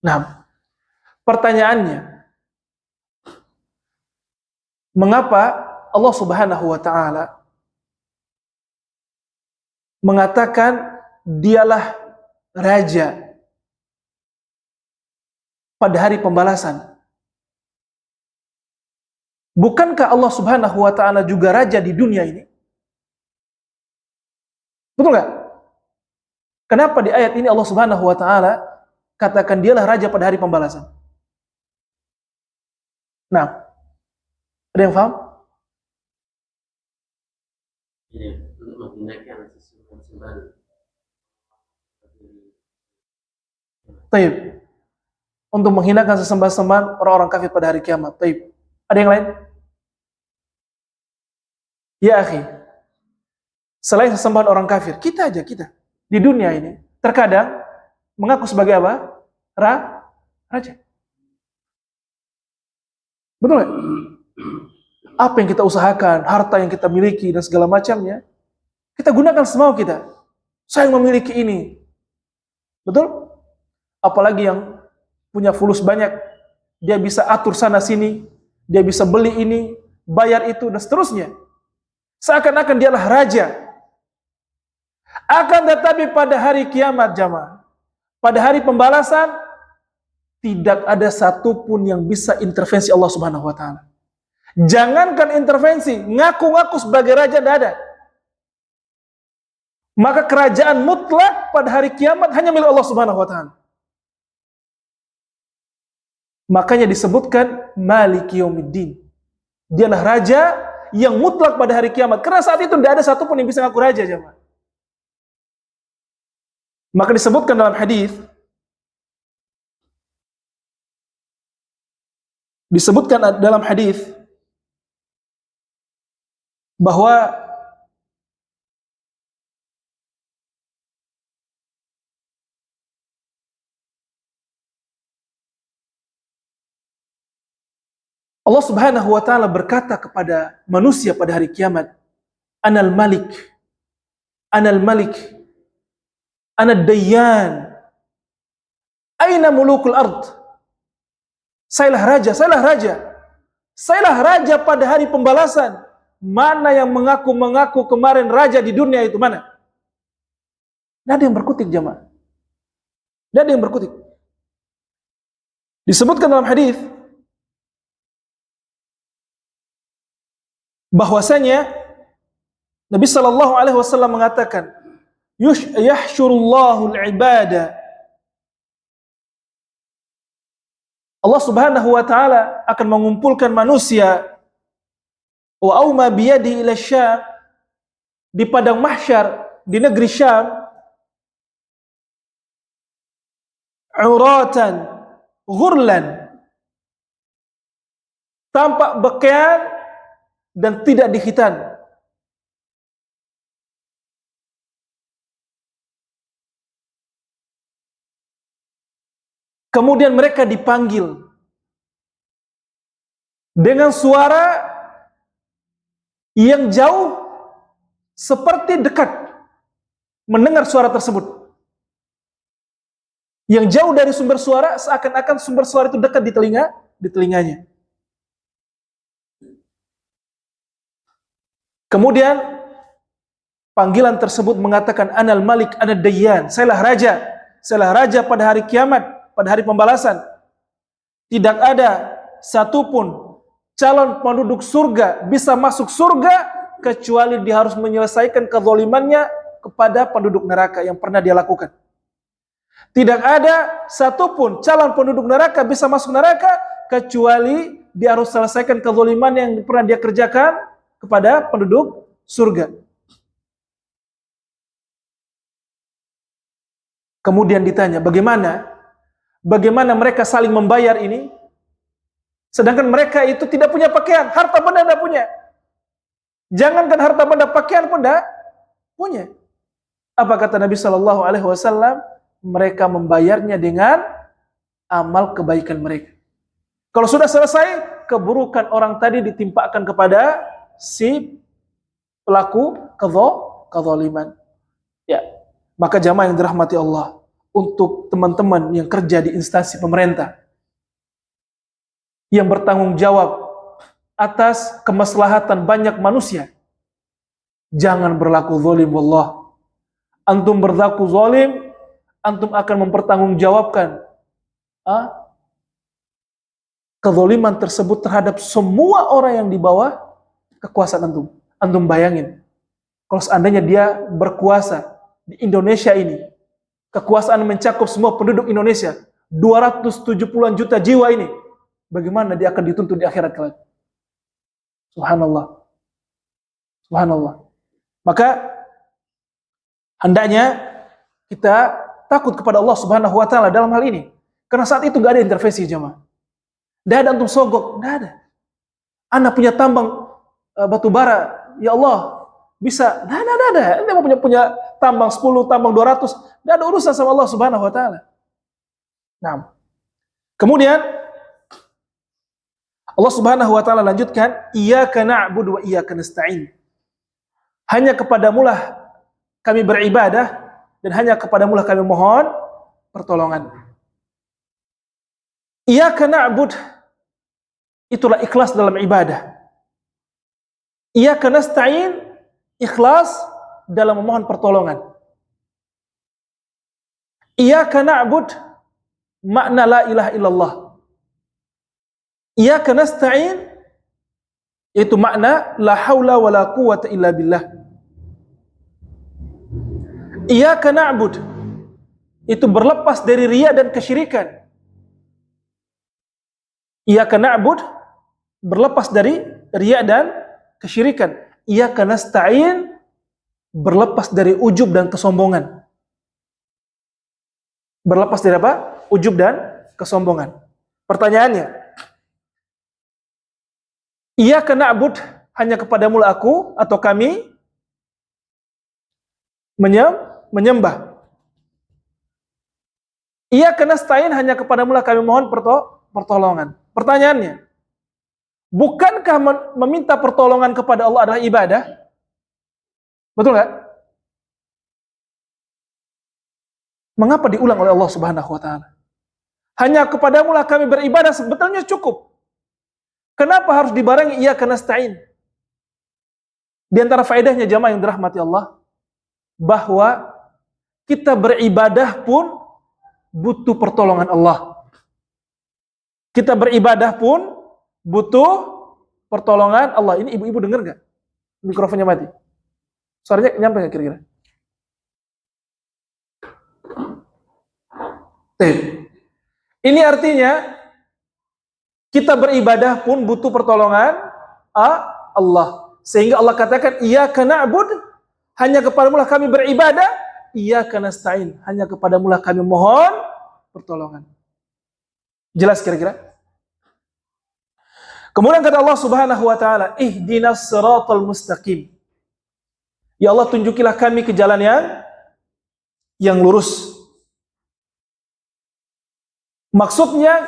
Nah, pertanyaannya, mengapa Allah Subhanahu wa taala mengatakan dialah raja pada hari pembalasan? Bukankah Allah Subhanahu wa taala juga raja di dunia ini? Betul nggak? Kenapa di ayat ini Allah Subhanahu wa taala katakan dialah raja pada hari pembalasan? Nah, ada yang paham? Taib. Untuk menghinakan sesembah-sembahan orang-orang kafir pada hari kiamat. Taib. Ada yang lain? Ya akhi, selain sesembahan orang kafir, kita di dunia ini terkadang mengaku sebagai apa? Raja. Betul nggak? Apa yang kita usahakan, harta yang kita miliki dan segala macamnya, kita gunakan semau kita. Saya yang memiliki ini. Betul? Apalagi yang punya fulus banyak, dia bisa atur sana sini, dia bisa beli ini, bayar itu, dan seterusnya. Seakan-akan dialah raja. Akan tetapi pada hari kiamat, jamaah, pada hari pembalasan, tidak ada satupun yang bisa intervensi Allah Subhanahu wa taala. Jangankan intervensi, ngaku-ngaku sebagai raja tidak ada. Maka kerajaan mutlak pada hari kiamat hanya milik Allah Subhanahu wa taala. Makanya disebutkan Maliki yaumiddin. Dialah raja yang mutlak pada hari kiamat. Karena saat itu tidak ada satupun yang bisa ngaku raja, jemaah. Maka disebutkan dalam hadis, bahwa Allah Subhanahu wa taala berkata kepada manusia pada hari kiamat, Anal Malik, Anal Malik, Anad Dayyan, Aina mulukul ard. Sayalah raja, sayalah raja. Sayalah raja pada hari pembalasan. Mana yang mengaku-mengaku kemarin raja di dunia itu, mana? Tidak ada yang berkutik, jemaah. Tidak ada yang berkutik. Disebutkan dalam hadis bahwasanya Nabi sallallahu alaihi wasallam mengatakan, yahsyurullahu al-ibada. Allah Subhanahu wa taala akan mengumpulkan manusia wa auma biyadihi ila Syam, di padang mahsyar di negeri Syam, uratan ghurlan, tampak bekal dan tidak dikhitan. Kemudian mereka dipanggil dengan suara yang jauh seperti dekat mendengar suara tersebut. Yang jauh dari sumber suara seakan-akan sumber suara itu dekat di telinganya. Kemudian panggilan tersebut mengatakan Anal Malik, Anad Dayyan. Sayalah raja pada hari kiamat, pada hari pembalasan. Tidak ada satupun calon penduduk surga bisa masuk surga kecuali dia harus menyelesaikan kezalimannya kepada penduduk neraka yang pernah dia lakukan. Tidak ada satupun calon penduduk neraka bisa masuk neraka kecuali dia harus selesaikan kezaliman yang pernah dia kerjakan kepada penduduk surga. Kemudian ditanya, bagaimana mereka saling membayar ini? Sedangkan mereka itu tidak punya pakaian, harta benda tidak punya. Jangankan harta benda, pakaian pun tidak punya. Apa kata Nabi Shallallahu Alaihi Wasallam? Mereka membayarnya dengan amal kebaikan mereka. Kalau sudah selesai, keburukan orang tadi ditimpakan kepada si pelaku kezaliman. Ya, maka jamaah yang dirahmati Allah, untuk teman-teman yang kerja di instansi pemerintah, yang bertanggung jawab atas kemaslahatan banyak manusia, jangan berlaku zalim. Wallah, antum berlaku zalim, antum akan mempertanggungjawabkan kezaliman tersebut terhadap semua orang yang di bawah kekuasaan antum. Antum bayangin, kalau seandainya dia berkuasa di Indonesia ini, kekuasaan mencakup semua penduduk Indonesia, 270-an juta jiwa ini, bagaimana dia akan dituntut di akhirat kelak? Subhanallah. Subhanallah. Maka hendaknya kita takut kepada Allah Subhanahu wa taala dalam hal ini. Karena saat itu enggak ada intervensi, jemaah. Enggak ada antum sogok, enggak ada. Anak punya tambang batu bara, ya Allah, bisa. Enggak ada. Anda mau punya tambang 10, tambang 200, enggak ada urusan sama Allah Subhanahu wa taala. Nah. Kemudian Allah Subhanahu wa taala lanjutkan, iyyaka na'budu wa iyyaka nasta'in. Hanya kepadamulah kami beribadah dan hanya kepadamulah kami mohon pertolongan. Iyyaka na'bud, itulah ikhlas dalam ibadah. Iyyaka nasta'in, ikhlas dalam memohon pertolongan. Iyyaka na'bud, makna la ilaha illallah. Iyyaka nasta'in, itu makna la haula wala quwwata illa billah. Iyyaka na'bud, itu berlepas dari riya dan kesyirikan. Iyyaka na'bud, berlepas dari riya dan kesyirikan. Iyyaka nasta'in, berlepas dari ujub dan kesombongan. Berlepas dari apa? Ujub dan kesombongan. Pertanyaannya, iyyaka na'bud, hanya kepadamu aku atau kami menyembah. Iyyaka nasta'in, hanya kepadamu kami mohon pertolongan. Pertanyaannya, Bukankah meminta pertolongan kepada Allah adalah ibadah? Betul nggak? Mengapa diulang oleh Allah Subhanahu wa taala? Hanya kepadamu lah kami beribadah, sebetulnya cukup. Kenapa harus dibarengi iyyaka nasta'in? Di antara faedahnya jamaah yang dirahmati Allah, bahwa kita beribadah pun butuh pertolongan Allah. Kita beribadah pun butuh pertolongan Allah. Ini ibu-ibu dengar nggak? Mikrofonnya mati. Suaranya nyampe nggak kira-kira? Ini artinya kita beribadah pun butuh pertolongan Allah. Sehingga Allah katakan, iyyaka na'bud, hanya kepadamu lah kami beribadah, iyyaka nasta'in, hanya kepadamu lah kami mohon pertolongan. Jelas kira-kira? Kemudian kata Allah Subhanahu wa taala, ihdinas siratal mustaqim. Ya Allah, tunjukilah kami ke jalan yang lurus. Maksudnya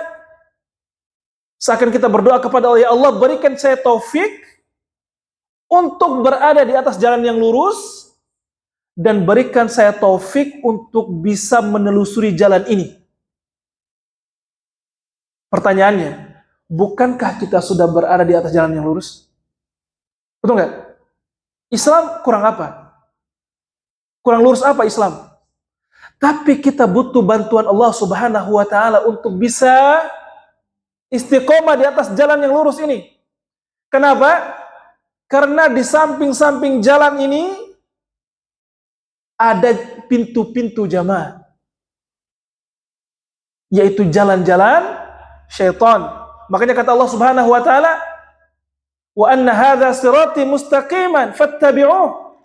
seakan kita berdoa kepada Allah, ya Allah, berikan saya taufik untuk berada di atas jalan yang lurus dan berikan saya taufik untuk bisa menelusuri jalan ini. Pertanyaannya, bukankah kita sudah berada di atas jalan yang lurus? Betul nggak? Islam kurang apa? Kurang lurus apa Islam? Tapi kita butuh bantuan Allah Subhanahu wa taala untuk bisa istiqomah di atas jalan yang lurus ini. Kenapa? Karena di samping-samping jalan ini ada pintu-pintu jamaah, yaitu jalan-jalan syaitan. Makanya kata Allah Subhanahu wa taala, wa anna hadza sirati mustaqiman fattabi'uh.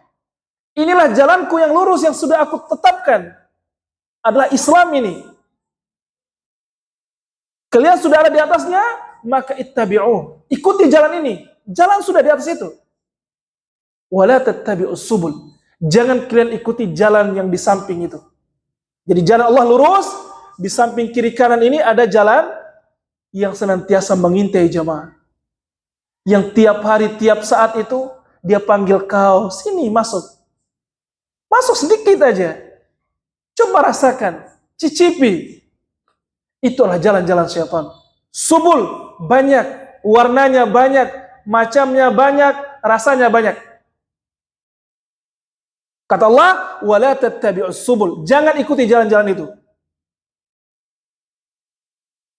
Inilah jalanku yang lurus yang sudah aku tetapkan, adalah Islam ini. Kalian sudah ada di atasnya, maka ittabi'uh. Ikuti jalan ini. Jalan sudah di atas itu. Wala tattabi'us subul. Jangan kalian ikuti jalan yang di samping itu. Jadi jalan Allah lurus, di samping kiri kanan ini ada jalan yang senantiasa mengintai jamaah. Yang tiap hari, tiap saat itu dia panggil kau, sini masuk. Masuk sedikit aja. Coba rasakan, cicipi. Itulah jalan-jalan syaitan. Subul banyak, warnanya banyak, macamnya banyak, rasanya banyak. Kata Allah, wala tattabi'us subul. Jangan ikuti jalan-jalan itu.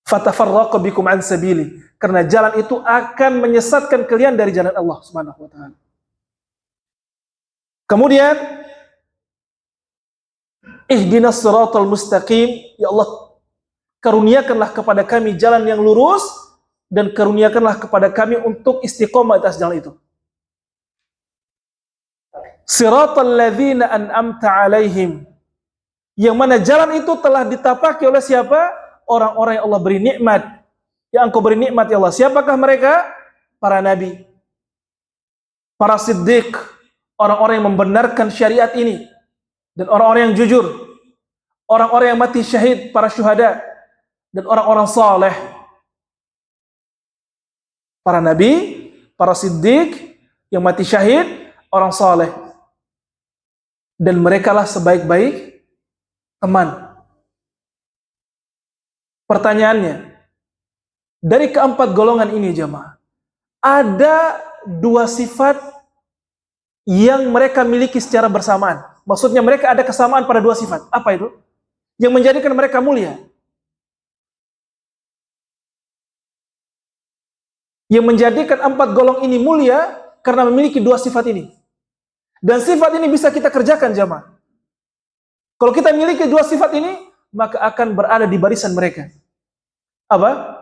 Fatafarraqu bikum an sabili. Karena jalan itu akan menyesatkan kalian dari jalan Allah Subhanahu wa taala. Kemudian, ihdinas siratal mustaqim. Ya Allah, karuniakanlah kepada kami jalan yang lurus dan karuniakanlah kepada kami untuk istiqomah atas jalan itu. Siratal ladzina an'amta 'alaihim. Yang mana jalan itu telah ditapaki oleh siapa? Orang-orang yang Allah beri nikmat. Yang Engkau beri nikmat ya Allah. Siapakah mereka? Para nabi, para siddiq, orang-orang yang membenarkan syariat ini, dan orang-orang yang jujur, orang-orang yang mati syahid, para syuhada, dan orang-orang saleh. Para nabi, para siddiq, yang mati syahid, orang saleh. Dan merekalah sebaik-baik teman. Pertanyaannya, dari keempat golongan ini jamaah, ada dua sifat yang mereka miliki secara bersamaan. Maksudnya mereka ada kesamaan pada dua sifat. Apa itu? Yang menjadikan mereka mulia. Yang menjadikan empat golongan ini mulia karena memiliki dua sifat ini. Dan sifat ini bisa kita kerjakan jamaah. Kalau kita memiliki dua sifat ini, maka akan berada di barisan mereka. Apa?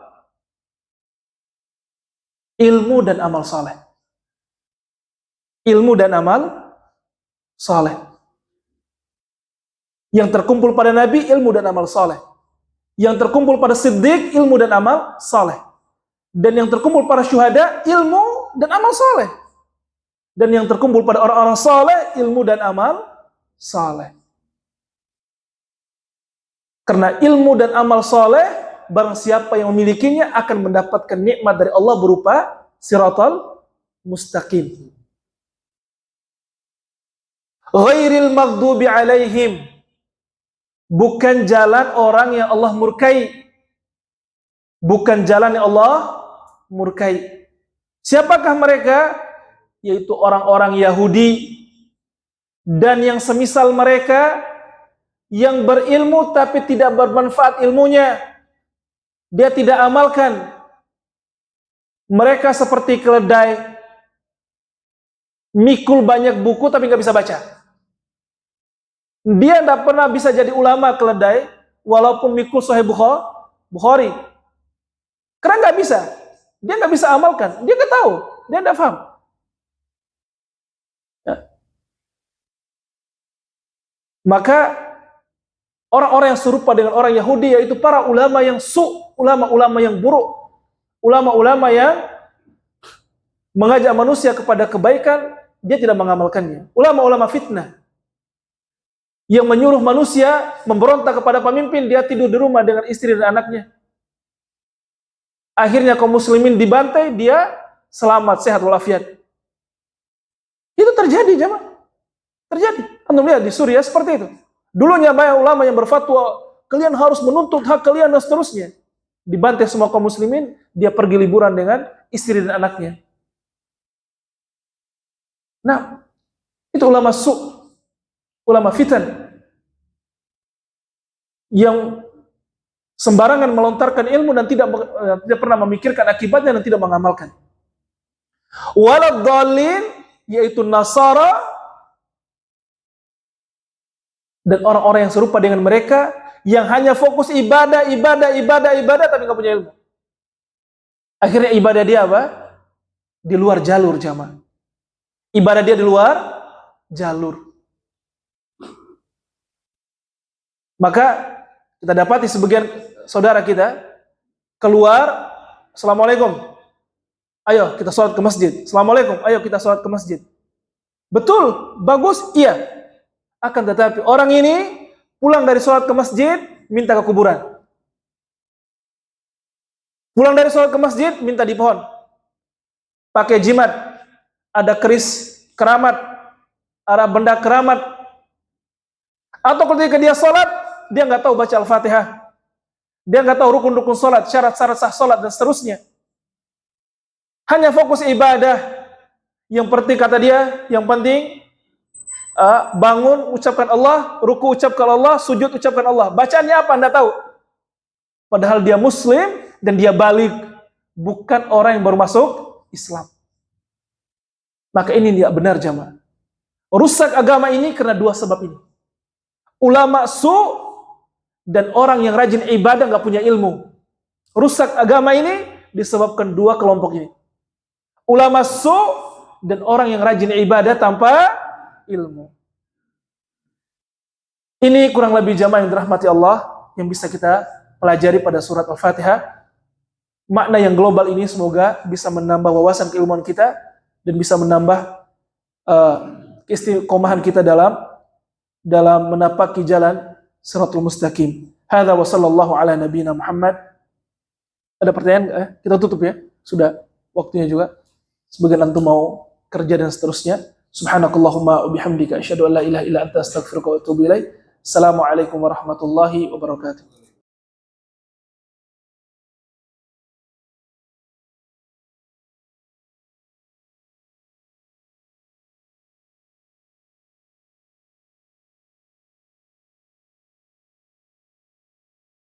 Ilmu dan amal saleh. Ilmu dan amal saleh. Yang terkumpul pada Nabi, ilmu dan amal saleh. Yang terkumpul pada Siddiq, ilmu dan amal saleh. Dan yang terkumpul pada syuhada, ilmu dan amal saleh. Dan yang terkumpul pada orang-orang saleh, ilmu dan amal saleh. Karena ilmu dan amal saleh, barang siapa yang memilikinya akan mendapatkan nikmat dari Allah berupa siratal mustaqim. Ghairil maghdubi alaihim, bukan jalan orang yang Allah murkai. Bukan jalan yang Allah murkai. Siapakah mereka? Yaitu orang-orang Yahudi dan yang semisal mereka yang berilmu tapi tidak bermanfaat ilmunya. Dia tidak amalkan. Mereka seperti keledai, mikul banyak buku tapi nggak bisa baca. Dia tidak pernah bisa jadi ulama keledai, walaupun mikul Sahih Bukhari. Karena nggak bisa. Dia nggak bisa amalkan. Dia nggak tahu. Dia nggak paham. Ya. Maka orang-orang yang serupa dengan orang Yahudi, yaitu para ulama yang ulama-ulama yang buruk, ulama-ulama yang mengajak manusia kepada kebaikan, dia tidak mengamalkannya. Ulama-ulama fitnah yang menyuruh manusia memberontak kepada pemimpin, dia tidur di rumah dengan istri dan anaknya. Akhirnya kaum muslimin dibantai, dia selamat, sehat walafiat. Itu terjadi, jemaah. Terjadi. Anda lihat di Suriah seperti itu. Dulunya banyak ulama yang berfatwa, kalian harus menuntut hak kalian dan seterusnya. Dibantai semua kaum muslimin, dia pergi liburan dengan istri dan anaknya. Nah, itu ulama ulama fitan yang sembarangan melontarkan ilmu dan tidak pernah memikirkan akibatnya dan tidak mengamalkan. Waladhdallin, yaitu Nasara dan orang-orang yang serupa dengan mereka yang hanya fokus ibadah tapi nggak punya ilmu. Akhirnya ibadah dia apa? Di luar jalur, jamaah. Ibadah dia di luar jalur. Maka kita dapati sebagian saudara kita keluar, assalamualaikum, ayo kita sholat ke masjid. Assalamualaikum, ayo kita sholat ke masjid. Betul, bagus, iya. Akan tetapi orang ini pulang dari sholat ke masjid, minta ke kuburan. Pulang dari sholat ke masjid, minta di pohon. Pakai jimat, ada keris keramat, ada benda keramat. Atau ketika dia sholat, dia nggak tahu baca Al-Fatihah. Dia nggak tahu rukun-rukun sholat, syarat-syarat sah sholat, dan seterusnya. Hanya fokus ibadah. Yang penting, kata dia, yang penting bangun, ucapkan Allah, ruku ucapkan Allah, sujud ucapkan Allah. Bacaannya apa? Anda tahu. Padahal dia muslim dan dia balik, bukan orang yang baru masuk Islam. Maka ini tidak benar, jamaah. Rusak agama ini karena dua sebab ini. Ulama dan orang yang rajin ibadah nggak punya ilmu. Rusak agama ini disebabkan dua kelompok ini. Ulama dan orang yang rajin ibadah tanpa ilmu. Ini kurang lebih jamaah yang dirahmati Allah yang bisa kita pelajari pada surat Al-Fatihah. Makna yang global ini semoga bisa menambah wawasan keilmuan kita dan bisa menambah keistiqomahan kita dalam menapaki jalan siratul mustaqim. Hadza wa sallallahu ala nabiyina Muhammad. Ada pertanyaan? Kita tutup ya. Sudah waktunya juga. Sebagian antum mau kerja dan seterusnya. Subhanakallahumma wa bihamdika asyhadu an la ilaha illa anta astaghfiruka wa atubu ilaik. Assalamualaikum warahmatullahi wabarakatuh.